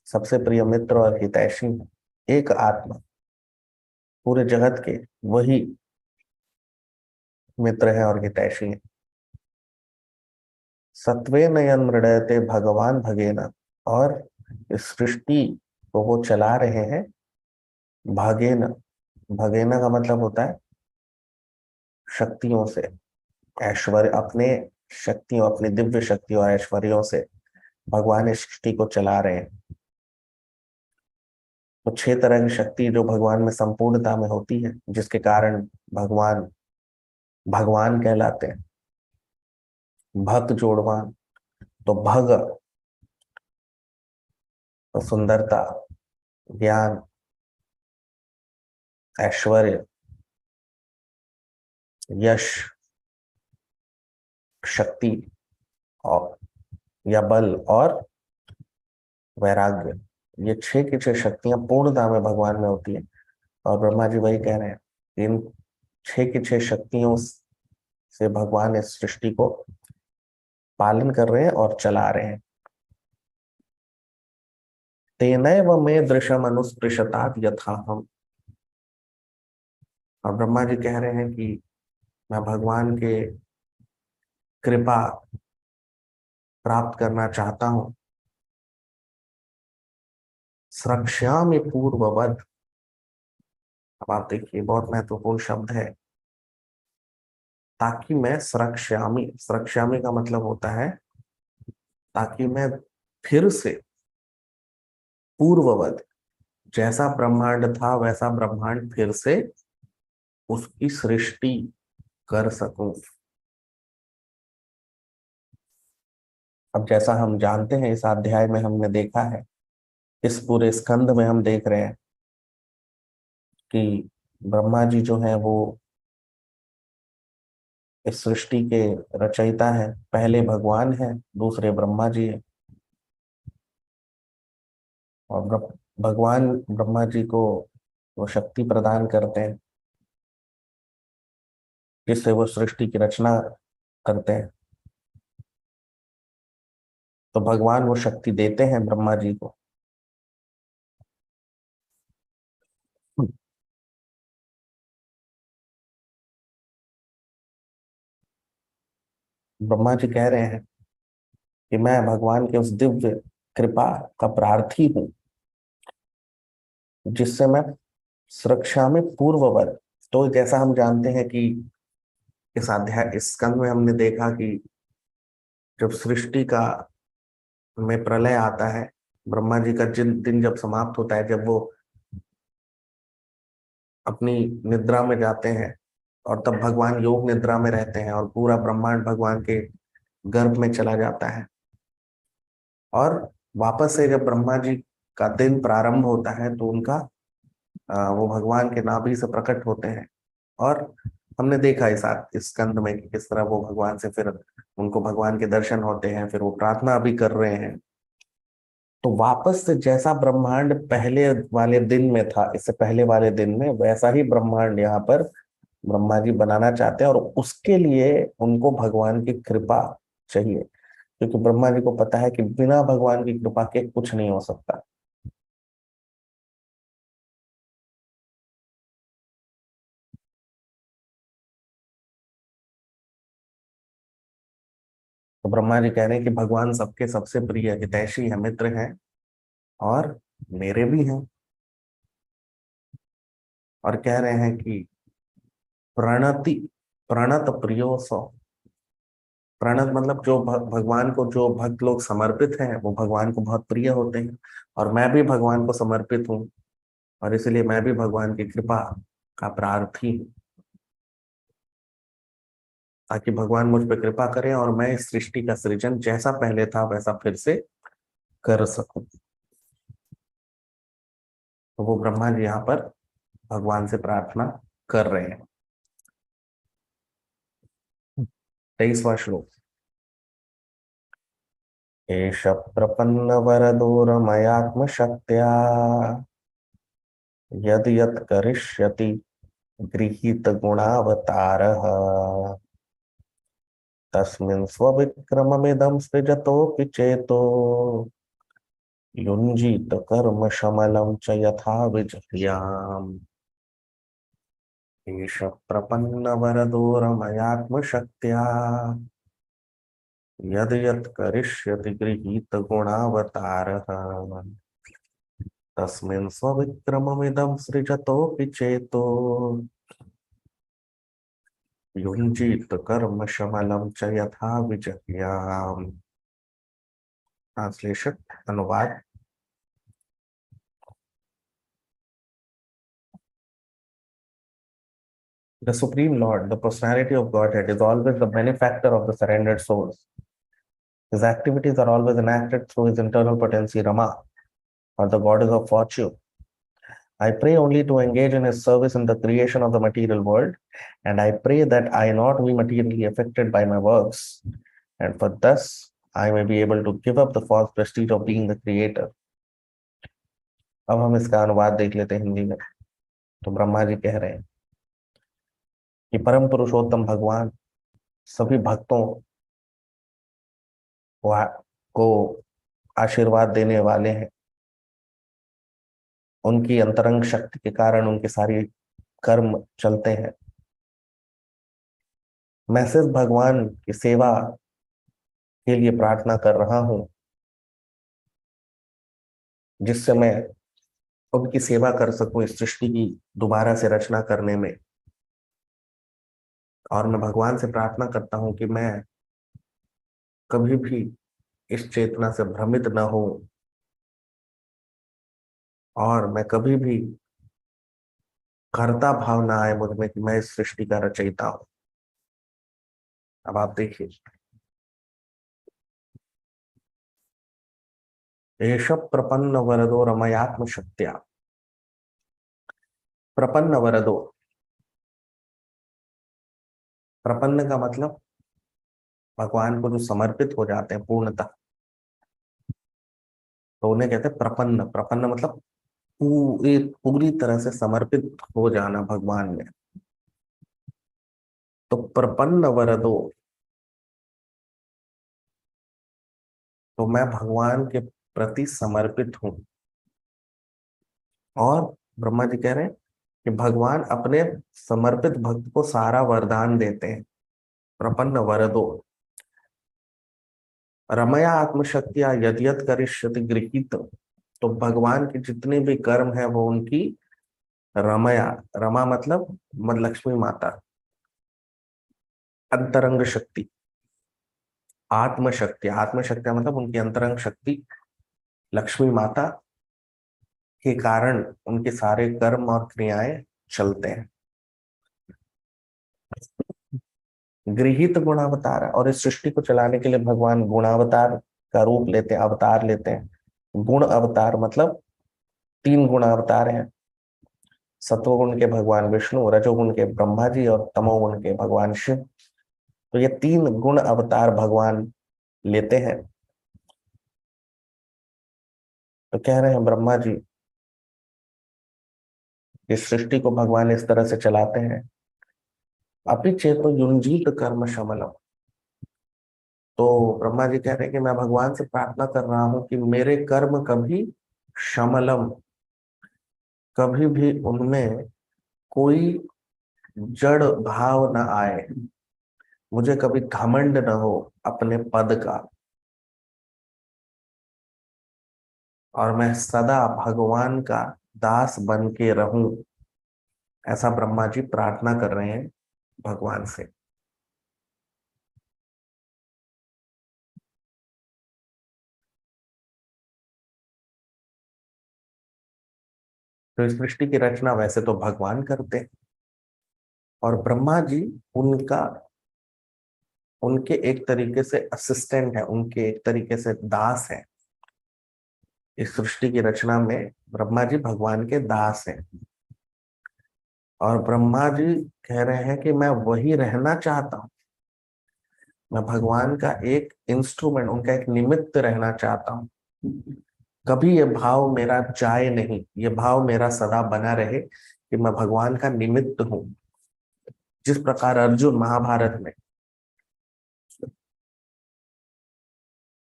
सबसे प्रिय मित्र और हितैषी है। एक आत्मा पूरे जगत के वही मित्र है और हितैषी है। सत्वेन यन्मृडयते भगवान भगेना, और इस सृष्टि को वो चला रहे हैं भागेना। भगेना का मतलब होता है शक्तियों से, ऐश्वर्य, अपने शक्तियों, अपनी दिव्य शक्तियों और ऐश्वर्यों से भगवान इस सृष्टि को चला रहे हैं। तो 6 तरह की शक्ति जो भगवान में संपूर्णता में होती है, जिसके कारण भगवान भगवान कहलाते हैं। भक्त जोड़वान, तो भग तो सुंदरता, ज्ञान, ऐश्वर्य, यश, शक्ति और या बल और वैराग्य, ये 6 की 6 शक्तियां पूर्णता में भगवान में होती है। और ब्रह्मा जी वही कह रहे हैं, इन 6 की 6 शक्तियों से भगवान इस सृष्टि को पालन कर रहे हैं और चला रहे हैं। तेनैव मे दृशम अनुस्पृशतात् यथा हम, और ब्रह्मा जी कह रहे हैं कि मैं भगवान के कृपा प्राप्त करना चाहता हूं। स्रक्ष्यामि पूर्ववत्, अब आप देखिए बहुत महत्वपूर्ण शब्द है, ताकि मैं स्रक्ष्यामि, स्रक्ष्यामि का मतलब होता है ताकि मैं फिर से पूर्ववत, जैसा ब्रह्मांड था वैसा ब्रह्मांड फिर से उसकी सृष्टि कर सकूं। अब जैसा हम जानते हैं, इस अध्याय में हमने देखा है, इस पूरे स्कंद में हम देख रहे हैं कि ब्रह्मा जी जो है वो इस सृष्टि के रचयिता हैं। पहले भगवान है, दूसरे ब्रह्मा जी है। और भगवान ब्रह्मा जी को वो शक्ति प्रदान करते हैं जिससे वो सृष्टि की रचना करते हैं। तो भगवान वो शक्ति देते हैं ब्रह्मा जी को। ब्रह्मा जी कह रहे हैं कि मैं भगवान के उस दिव्य कृपा का प्रार्थी हूं जिससे मैं सुरक्षा में पूर्ववत। तो जैसा हम जानते हैं कि इस अध्याय, इस स्कंद में हमने देखा कि जब सृष्टि का में प्रलय आता है, ब्रह्मा जी का जिन दिन जब समाप्त होता है, जब वो अपनी निद्रा में जाते हैं, और तब भगवान योग निद्रा में रहते हैं और पूरा ब्रह्मांड भगवान के गर्भ में चला जाता है। और वापस से जब ब्रह्मा जी का दिन प्रारंभ होता है तो उनका वो भगवान के नाभि से प्रकट होते हैं और हमने देखा इस स्कंद में कि किस तरह वो भगवान से फिर उनको भगवान के दर्शन होते हैं, फिर वो प्रार्थना भी कर रहे हैं। तो वापस से जैसा ब्रह्मांड पहले वाले दिन में था, इससे पहले वाले दिन में, वैसा ही ब्रह्मांड यहाँ पर ब्रह्मा जी बनाना चाहते हैं। और उसके लिए उनको भगवान की कृपा चाहिए, क्योंकि ब्रह्मा जी को पता है कि बिना भगवान की कृपा के कुछ नहीं हो सकता। तो ब्रह्मा जी कह रहे हैं कि भगवान सबके सबसे प्रिय हितैषी है, मित्र हैं, और मेरे भी हैं। और कह रहे हैं कि प्रणति प्रणत प्रियो सो। प्रणत मतलब जो भगवान को जो भक्त लोग समर्पित हैं वो भगवान को बहुत प्रिय होते हैं। और मैं भी भगवान को समर्पित हूँ, और इसलिए मैं भी भगवान की कृपा का प्रार्थी हूँ, ताकि भगवान मुझ पर कृपा करें और मैं इस सृष्टि का सृजन जैसा पहले था वैसा फिर से कर सकूं। तो वो ब्रह्मा जी यहाँ पर भगवान से प्रार्थना कर रहे हैं। 23वां श्लोक। एष प्रपन्न वरदो रमयात्मशक्त्या यद यत् करिष्यति गृहीत गुणावतारः तस्मिन् स्वविक्रममिदं सृजतोऽपि चेतो युञ्जीत कर्म शमलं च यथा विजह्याम्। एष प्रपन्न वरदो रमयात्मशक्त्या यद यत् करिष्यति गृहीत गुणावतारः तस्मिन् स्वविक्रममिदं सृजतोऽपि चेतो युञ्जीत कर्म शमलं च यथा विजह्याम्। ट्रांसलेशन, अनुवाद। The Supreme Lord, the personality of Godhead, is always the benefactor of the surrendered souls. His activities are always enacted through his internal potency Rama, or the goddess of fortune. I pray only to engage in his service in the creation of the material world, and I pray that I not be materially affected by my works, and for thus I may be able to give up the false prestige of being the creator. अब हम इसका अनुवाद देख लेते हैं हिंदी में। तो ब्रह्मा जी कह रहे हैं कि परम पुरुषोत्तम भगवान सभी भक्तों को आशीर्वाद देने वाले हैं। उनकी अंतरंग शक्ति के कारण उनके सारे कर्म चलते हैं। मैं सिर्फ भगवान की सेवा के लिए प्रार्थना कर रहा हूं, जिससे मैं उनकी सेवा कर सकूं इस सृष्टि की दोबारा से रचना करने में। और मैं भगवान से प्रार्थना करता हूं कि मैं कभी भी इस चेतना से भ्रमित न हो, और मैं कभी भी कर्ता भाव ना आए मुझ में कि मैं इस सृष्टि का रचयिता हूं। अब आप देखिए, एष प्रपन्न वरदो रमयात्म शक्त्या। प्रपन्न वरदो, प्रपन्न का मतलब भगवान को जो समर्पित हो जाते हैं पूर्णतः, तो उन्हें कहते हैं प्रपन्न। प्रपन्न मतलब पूरी तरह से समर्पित हो जाना भगवान में। तो प्रपन्न वरदो, तो मैं भगवान के प्रति समर्पित हूं। और ब्रह्मा जी कह रहे हैं कि भगवान अपने समर्पित भक्त को सारा वरदान देते हैं। प्रपन्न वरदो रमया आत्मशक्तिया यद यद करिष्यति गृहीत। तो भगवान के जितने भी कर्म है वो उनकी रमया, रमा मतलब लक्ष्मी माता, अंतरंग शक्ति, आत्मशक्ति, आत्मशक्ति मतलब उनकी अंतरंग शक्ति लक्ष्मी माता के कारण उनके सारे कर्म और क्रियाएं चलते हैं। गृहीत गुणावतार, और इस सृष्टि को चलाने के लिए भगवान गुणावतार का रूप लेते हैं, अवतार लेते हैं। गुण अवतार मतलब 3 गुण अवतार हैं। सत्वगुण के भगवान विष्णु, रजोगुण के ब्रह्मा जी और तमोगुण के भगवान शिव। तो ये 3 गुण अवतार भगवान लेते हैं। तो कह रहे हैं ब्रह्मा जी, इस सृष्टि को भगवान इस तरह से चलाते हैं, अपि चेतो युंजीत कर्म शमलम। तो ब्रह्मा जी कह रहे हैं कि मैं भगवान से प्रार्थना कर रहा हूं कि मेरे कर्म कभी शमलम, कभी भी उनमें कोई जड़ भाव न आए, मुझे कभी घमंड न हो अपने पद का, और मैं सदा भगवान का दास बन के रहूं। ऐसा ब्रह्मा जी प्रार्थना कर रहे हैं भगवान से। तो इस सृष्टि की रचना वैसे तो भगवान करते हैं, और ब्रह्मा जी उनका, उनके एक तरीके से असिस्टेंट है, उनके एक तरीके से दास है। इस सृष्टि की रचना में ब्रह्मा जी भगवान के दास हैं, और ब्रह्मा जी कह रहे हैं कि मैं वही रहना चाहता हूं, मैं भगवान का एक इंस्ट्रूमेंट, उनका एक निमित्त रहना चाहता हूं। कभी ये भाव मेरा जाए नहीं, ये भाव मेरा सदा बना रहे कि मैं भगवान का निमित्त हूं। जिस प्रकार अर्जुन महाभारत में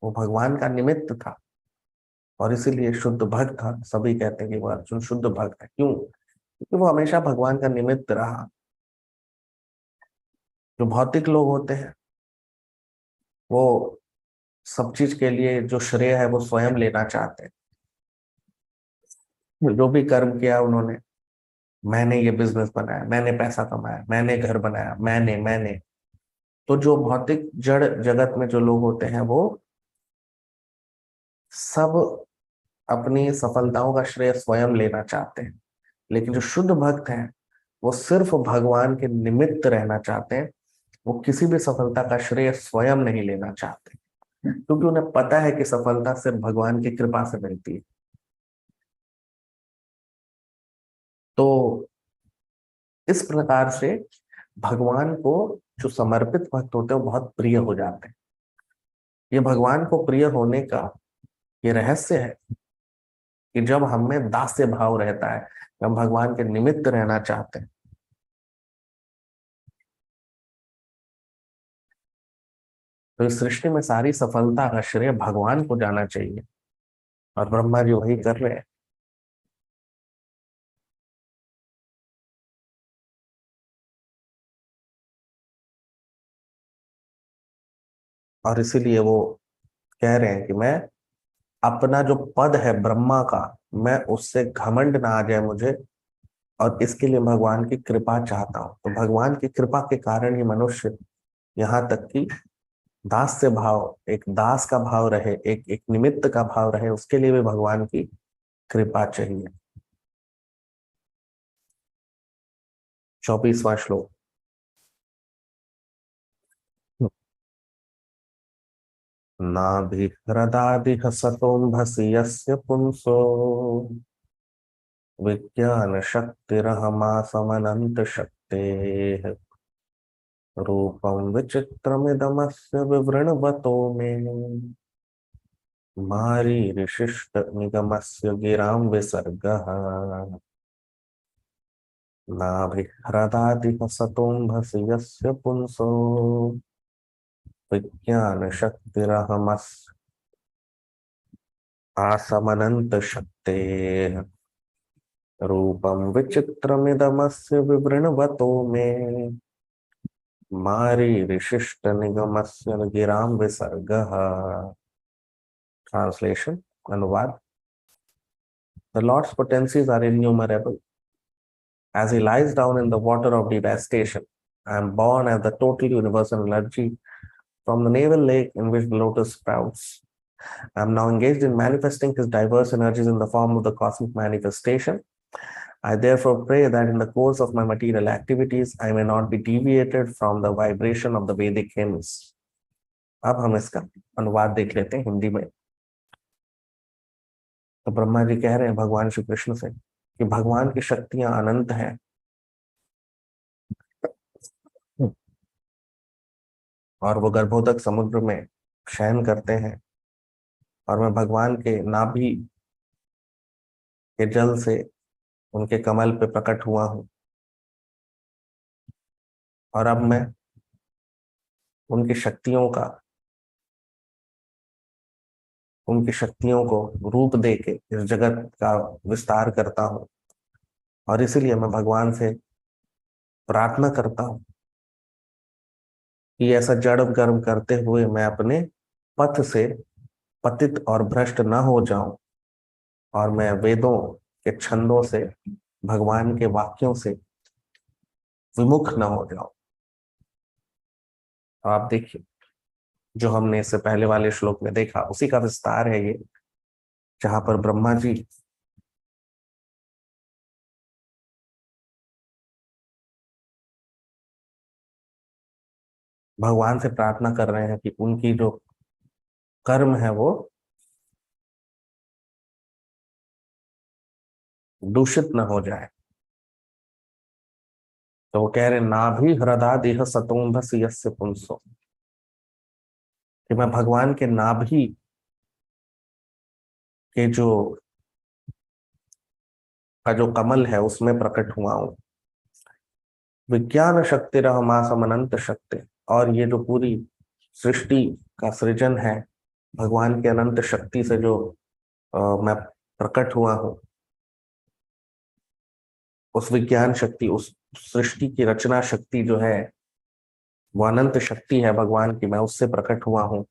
वो भगवान का निमित्त था, और इसीलिए शुद्ध भक्त था। सभी कहते हैं कि वो अर्जुन शुद्ध भक्त है। क्यों? क्योंकि वो हमेशा भगवान का निमित्त रहा। जो भौतिक लोग होते हैं, वो सब चीज के लिए जो श्रेय है वो स्वयं लेना चाहते हैं। जो भी कर्म किया उन्होंने, मैंने ये बिजनेस बनाया, मैंने पैसा कमाया, मैंने घर बनाया, मैंने। तो जो भौतिक जड़ जगत में जो लोग होते हैं, वो सब अपनी सफलताओं का श्रेय स्वयं लेना चाहते हैं। लेकिन जो शुद्ध भक्त हैं, वो सिर्फ भगवान के निमित्त रहना चाहते हैं। वो किसी भी सफलता का श्रेय स्वयं नहीं लेना चाहते, क्योंकि उन्हें पता है कि सफलता सिर्फ भगवान की कृपा से मिलती है। तो इस प्रकार से भगवान को जो समर्पित भक्त होते हैं वो बहुत प्रिय हो जाते हैं। ये भगवान को प्रिय होने का ये रहस्य है कि जब हम में दास्य भाव रहता है, हम भगवान के निमित्त रहना चाहते हैं। तो इस सृष्टि में सारी सफलता का श्रेय भगवान को जाना चाहिए, और ब्रह्मा जी वही कर रहे हैं। और इसीलिए वो कह रहे हैं कि मैं अपना जो पद है ब्रह्मा का, मैं उससे घमंड ना आ जाए मुझे, और इसके लिए भगवान की कृपा चाहता हूं। तो भगवान की कृपा के कारण ही मनुष्य यहाँ तक कि दास से भाव, एक दास का भाव रहे, एक एक निमित्त का भाव रहे, उसके लिए भी भगवान की कृपा चाहिए। 24वां श्लोक। नाभिह्रदादिह सतोऽम्भसि यस्य पुंसो विज्ञान शक्तिरहमासमनंत शक्तेः रूपं विचित्रमिदमस्य विवृणवतो मे मारीरिशिष्ट निगमस्य गिरां विसर्गः नाभिह्रदादिह सतोऽम्भसि यस्य पुंसो विज्ञान शक्तिरहमस् आसमनंत शक्तेः रूपं विचित्रमिदमस्य विवृणवतो मे मारीरिशिष्ट निगमस्य गिरां विसर्गः। Translation, अनुवाद। The Lord's potencies are innumerable. As he lies down in the water of devastation, I am born as the total universal energy from the navel lake in which the lotus sprouts. I am now engaged in manifesting his diverse energies in the form of the cosmic manifestation. I therefore pray that in the course of my material activities, I may not be deviated from the vibration of the Vedic hymns. अब हम इसका अनुवाद देख लेते हैं हिंदी में। तो ब्रह्मा जी कह रहे हैं भगवान श्री कृष्ण से कि भगवान की शक्तियां अनंत हैं और वो गर्भोदक समुद्र में शयन करते हैं, और मैं भगवान के नाभि के जल से उनके कमल पे प्रकट हुआ हूँ, और अब मैं उनकी शक्तियों को रूप दे के इस जगत का विस्तार करता हूँ। और इसीलिए मैं भगवान से प्रार्थना करता हूँ कि ऐसा जड़ कर्म करते हुए मैं अपने पथ से पतित और भ्रष्ट न हो जाऊं, और मैं वेदों के छंदों से, भगवान के वाक्यों से विमुख न हो जाऊं। तो आप देखिए, जो हमने इससे पहले वाले श्लोक में देखा उसी का विस्तार है ये, जहां पर ब्रह्मा जी भगवान से प्रार्थना कर रहे हैं कि उनकी जो कर्म है वो दूषित न हो जाए। तो वो कह रहे नाभि हृदा देह सतोंभस यस्य पुंसो, कि मैं भगवान के नाभि के जो कमल है उसमें प्रकट हुआ हूं। विज्ञान शक्ति रहमासम अनंत शक्ति, और ये जो पूरी सृष्टि का सृजन है भगवान के अनंत शक्ति से जो मैं प्रकट हुआ हूँ, उस विज्ञान शक्ति, उस सृष्टि की रचना शक्ति जो है वो अनंत शक्ति है भगवान की, मैं उससे प्रकट हुआ हूँ।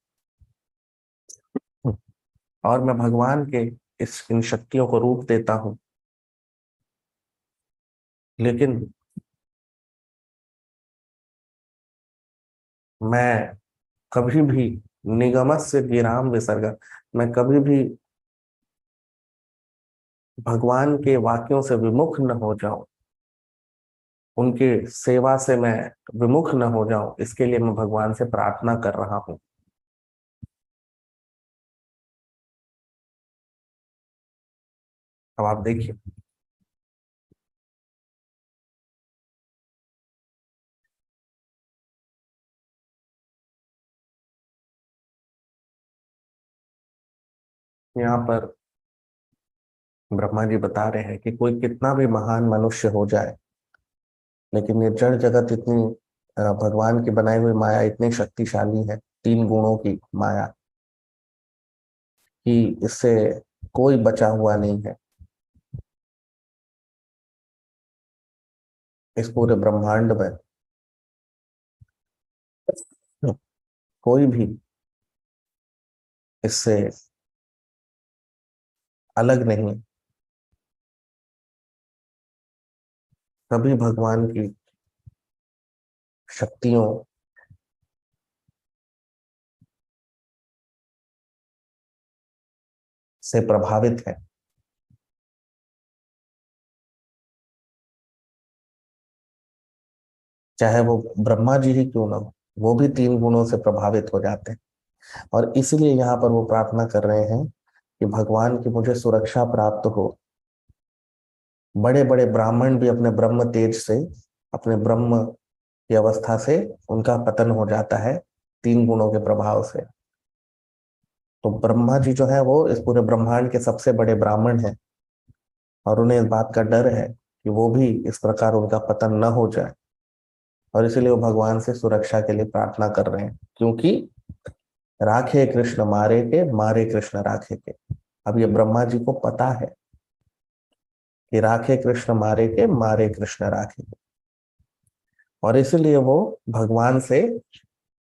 और मैं भगवान के इन शक्तियों को रूप देता हूँ, लेकिन मैं कभी भी निगमस्य गिराम विसर्ग, मैं कभी भी भगवान के वाक्यों से विमुख न हो जाऊं, उनकी सेवा से मैं विमुख न हो जाऊं, इसके लिए मैं भगवान से प्रार्थना कर रहा हूं। अब आप देखिए, यहाँ पर ब्रह्मा जी बता रहे हैं कि कोई कितना भी महान मनुष्य हो जाए, लेकिन ये जड़ जगत इतनी भगवान की बनाई हुई माया इतनी शक्तिशाली है, 3 गुणों की माया, कि इससे कोई बचा हुआ नहीं है। इस पूरे ब्रह्मांड में कोई भी इससे अलग नहीं, सभी भगवान की शक्तियों से प्रभावित है। चाहे वो ब्रह्मा जी ही क्यों ना हो, वो भी 3 गुणों से प्रभावित हो जाते हैं। और इसलिए यहाँ पर वो प्रार्थना कर रहे हैं कि भगवान की मुझे सुरक्षा प्राप्त हो। बड़े बड़े ब्राह्मण भी अपने ब्रह्म तेज से, अपने ब्रह्म की अवस्था से उनका पतन हो जाता है 3 गुणों के प्रभाव से। तो ब्रह्मा जी जो है वो इस पूरे ब्रह्मांड के सबसे बड़े ब्राह्मण हैं, और उन्हें इस बात का डर है कि वो भी इस प्रकार उनका पतन न हो जाए, और इसीलिए वो भगवान से सुरक्षा के लिए प्रार्थना कर रहे हैं, क्योंकि राखे कृष्ण मारे के, मारे कृष्ण राखे के। अब ये ब्रह्मा जी को पता है कि राखे कृष्ण मारे के, मारे कृष्ण राखे के, और इसलिए वो भगवान से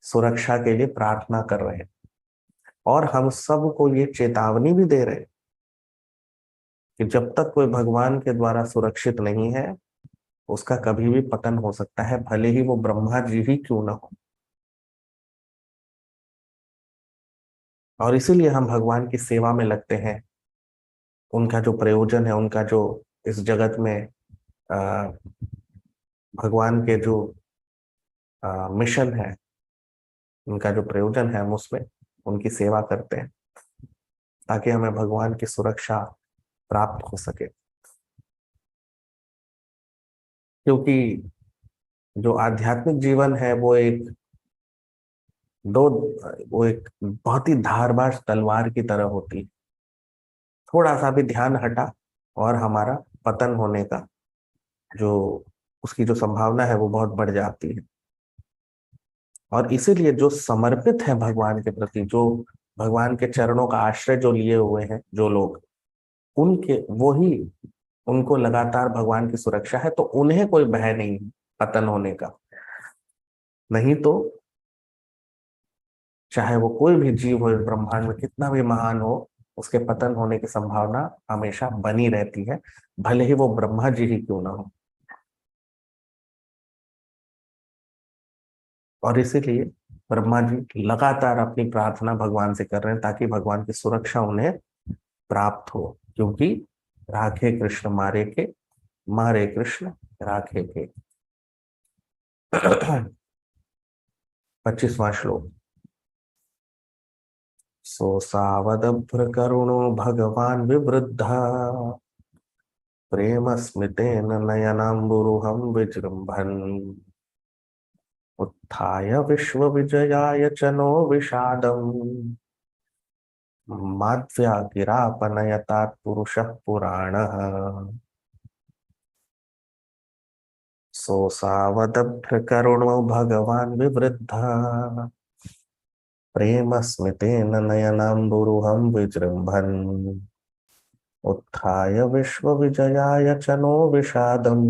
सुरक्षा के लिए प्रार्थना कर रहे हैं। और हम सबको ये चेतावनी भी दे रहे हैं कि जब तक कोई भगवान के द्वारा सुरक्षित नहीं है, उसका कभी भी पतन हो सकता है, भले ही वो ब्रह्मा जी ही क्यों ना हो। और इसीलिए हम भगवान की सेवा में लगते हैं। उनका जो प्रयोजन है, उनका जो इस जगत में अ, भगवान के जो मिशन है, उनका जो प्रयोजन है, हम उसमें उनकी सेवा करते हैं ताकि हमें भगवान की सुरक्षा प्राप्त हो सके। क्योंकि जो आध्यात्मिक जीवन है वो एक बहुत ही धारबाज तलवार की तरह होती है। थोड़ा सा भी ध्यान हटा और हमारा पतन होने का जो उसकी जो संभावना है वो बहुत बढ़ जाती है। और इसीलिए जो समर्पित है भगवान के प्रति, जो भगवान के चरणों का आश्रय जो लिए हुए हैं जो लोग, उनके वो ही उनको लगातार भगवान की सुरक्षा है, तो उन्हें कोई भय नहीं है पतन होने का। नहीं तो चाहे वो कोई भी जीव हो इस ब्रह्मांड में, कितना भी महान हो, उसके पतन होने की संभावना हमेशा बनी रहती है, भले ही वो ब्रह्मा जी ही क्यों ना हो। और इसीलिए ब्रह्मा जी लगातार अपनी प्रार्थना भगवान से कर रहे हैं ताकि भगवान की सुरक्षा उन्हें प्राप्त हो, क्योंकि राखे कृष्ण मारे के, मारे कृष्ण राखे के। 25वां श्लोक। सो सावदभ्र करुणो भगवान विवृद्ध प्रेम स्मितेन नयनाम्बुरुहं विजृंभन् उत्थाय विश्वविजयाय च नो विषादम् माध्व्यागिरापनयतात् पुरुषः पुराणः। सोऽसावदभ्र करुणो भगवान् विवृद्धः प्रेम स्मितेन नयनाम्बुरुहं विजृंभन् उत्थाय विश्वविजयाय च नो विषादम्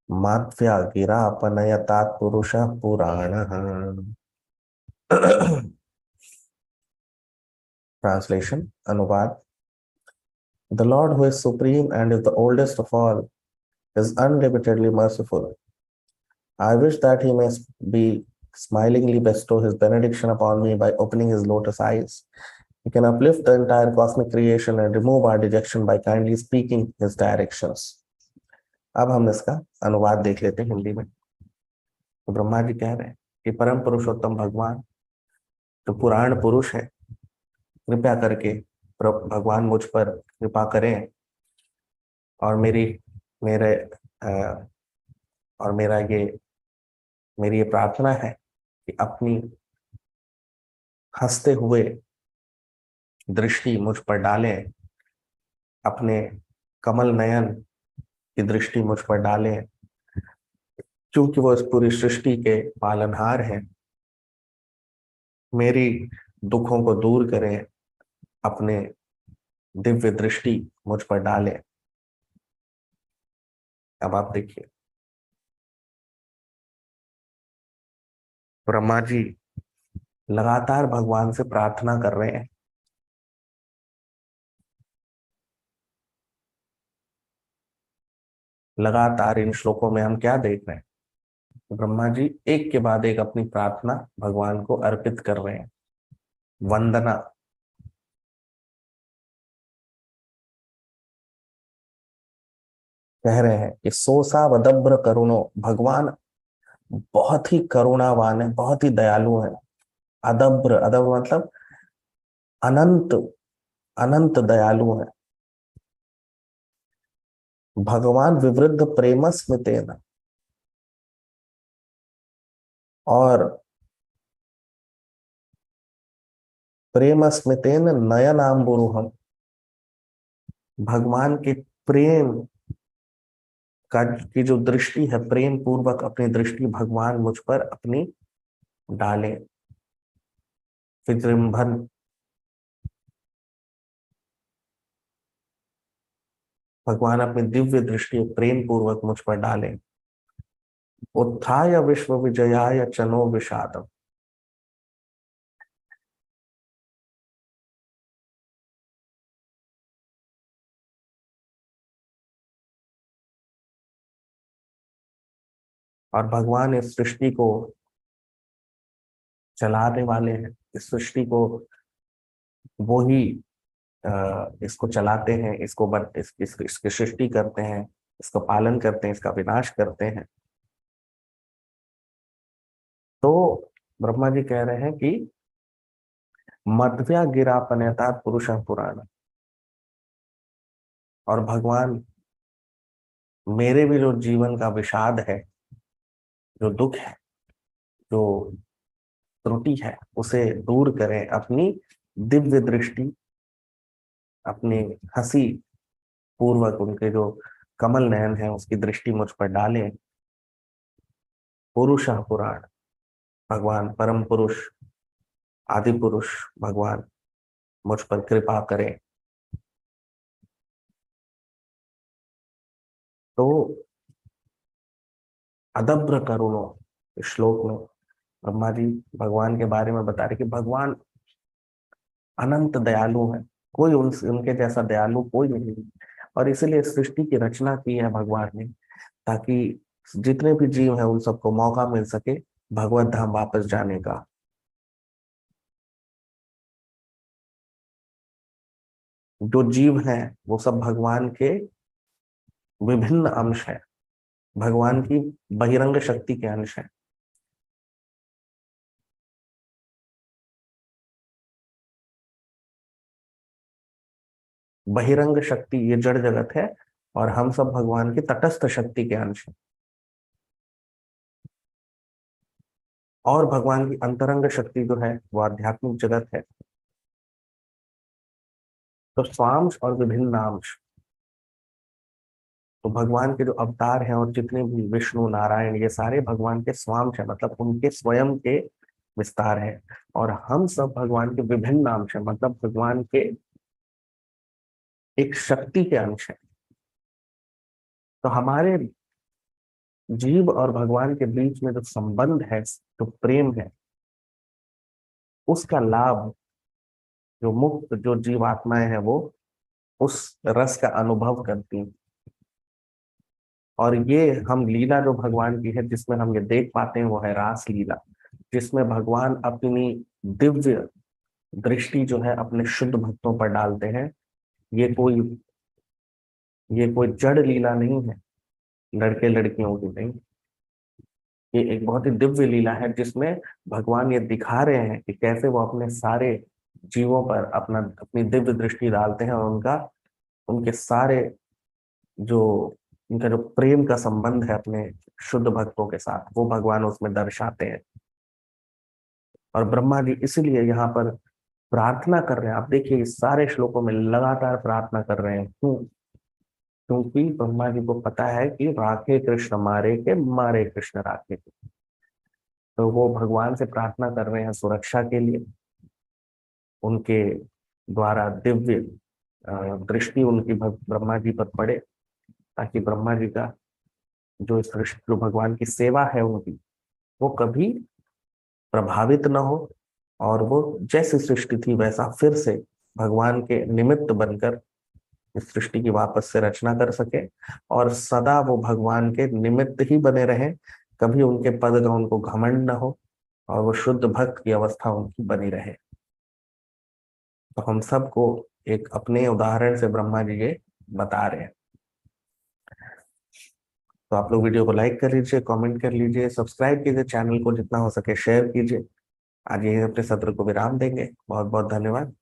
माध्व्यागिरापनयतात् पुरुषः पुराणः। Translation, अनुवाद। The Lord who is supreme and is the oldest of all is unlimitedly merciful. I wish that he may be smilingly bestow his benediction upon me by opening his lotus eyes. He can uplift the entire cosmic creation and remove our dejection by kindly speaking his directions. अब हम इसका अनुवाद देख लेते हैं हिंदी में। तो ब्रह्मा जी कह रहे हैं कि परम पुरुषोत्तम भगवान जो पुराण पुरुष है, कृपया करके भगवान मुझ पर कृपा करें और मेरी मेरे और मेरी ये प्रार्थना है कि अपनी हंसते हुए दृष्टि मुझ पर डालें, अपने कमल नयन की दृष्टि मुझ पर डालें, क्योंकि वो इस पूरी सृष्टि के पालनहार हैं। मेरी दुखों को दूर करें, अपने दिव्य दृष्टि मुझ पर डालें। अब आप देखिए, ब्रह्मा जी लगातार भगवान से प्रार्थना कर रहे हैं। लगातार इन श्लोकों में हम क्या देख रहे हैं? ब्रह्मा जी एक के बाद एक अपनी प्रार्थना भगवान को अर्पित कर रहे हैं, वंदना। कह रहे हैं कि सोसा वदब्र करुणो, भगवान बहुत ही करुणावान है, बहुत ही दयालु है। अदब्र, अदब्र मतलब अनंत, अनंत दयालु है। भगवान विवृद्ध प्रेम स्मितेन, और प्रेम स्मितेन नयनाम्बुरुहम, भगवान के प्रेम का की जो दृष्टि है, प्रेम पूर्वक अपनी दृष्टि भगवान मुझ पर अपनी डालें। विजृंभन, भगवान अपनी दिव्य दृष्टि प्रेम पूर्वक मुझ पर डालें। उत्थाय विश्व विजयाय चनो विषादम, और भगवान इस सृष्टि को चलाने वाले हैं। इस सृष्टि को वो ही इसको चलाते हैं, इसकी सृष्टि करते हैं, इसका पालन करते हैं, इसका विनाश करते हैं। तो ब्रह्मा जी कह रहे हैं कि मध्व्या गिरा पनयता पुरुष पुराण, और भगवान मेरे भी जो जीवन का विषाद है, जो दुख है, जो त्रुटि है, उसे दूर करें। अपनी दिव्य दृष्टि, अपनी हंसी पूर्वक उनके जो कमल नयन है उसकी दृष्टि मुझ पर डालें। पुरुषः पुराण, भगवान परम पुरुष, आदि पुरुष भगवान मुझ पर कृपा करें। तो अदब्र करुणो, इस श्लोक में ब्रह्मा जी भगवान के बारे में बता रहे कि भगवान अनंत दयालु है, कोई उनके जैसा दयालु कोई नहीं है। और इसीलिए सृष्टि की रचना की है भगवान ने, ताकि जितने भी जीव हैं उन सबको मौका मिल सके भगवत धाम वापस जाने का। जो जीव हैं वो सब भगवान के विभिन्न अंश है, भगवान की बहिरंग शक्ति के अंश है। बहिरंग शक्ति ये जड़ जगत है और हम सब भगवान की तटस्थ शक्ति के अंश हैं। और भगवान की अंतरंग शक्ति जो है वो आध्यात्मिक जगत है। तो स्वांश और विभिन्न अंश, तो भगवान के जो अवतार हैं और जितने भी विष्णु नारायण ये सारे भगवान के स्वांश है, मतलब उनके स्वयं के विस्तार है। और हम सब भगवान के विभिन्न अंश है, मतलब भगवान के एक शक्ति के अंश है। तो हमारे जीव और भगवान के बीच में जो संबंध है, जो प्रेम है, उसका लाभ जो मुक्त जो जीवात्माएं हैं वो उस रस का अनुभव करती हैं। और ये हम लीला जो भगवान की है जिसमें हम ये देख पाते हैं वो है रास लीला, जिसमें भगवान अपनी दिव्य दृष्टि जो है अपने शुद्ध भक्तों पर डालते हैं। ये कोई ये कोई जड़ लीला नहीं है, लड़के लड़कियों की नहीं। ये एक बहुत ही दिव्य लीला है जिसमें भगवान ये दिखा रहे हैं कि कैसे वो अपने सारे जीवों पर अपनी दिव्य दृष्टि डालते हैं और उनके सारे जो उनका जो प्रेम का संबंध है अपने शुद्ध भक्तों के साथ वो भगवान उसमें दर्शाते हैं। और ब्रह्मा जी इसीलिए यहाँ पर प्रार्थना कर रहे हैं। आप देखिए इस सारे श्लोकों में लगातार प्रार्थना कर रहे हैं। क्यों? क्योंकि ब्रह्मा जी को पता है कि राखे कृष्ण मारे के, मारे कृष्ण राखे के। तो वो भगवान से प्रार्थना कर रहे हैं सुरक्षा के लिए, उनके द्वारा दिव्य दृष्टि उनकी ब्रह्मा जी पर पड़े, ताकि ब्रह्मा जी का जो सृष्टि जो भगवान की सेवा है उनकी वो कभी प्रभावित न हो, और वो जैसी सृष्टि थी वैसा फिर से भगवान के निमित्त बनकर इस सृष्टि की वापस से रचना कर सके, और सदा वो भगवान के निमित्त ही बने रहे, कभी उनके पद का उनको घमंड न हो, और वो शुद्ध भक्त की अवस्था उनकी बनी रहे। तो हम सबको एक अपने उदाहरण से ब्रह्मा जी ये बता रहे हैं। तो आप लोग वीडियो को लाइक कर लीजिए, कमेंट कर लीजिए, सब्सक्राइब कीजिए, चैनल को जितना हो सके शेयर कीजिए। आज यही अपने सत्र को विराम देंगे। बहुत बहुत धन्यवाद।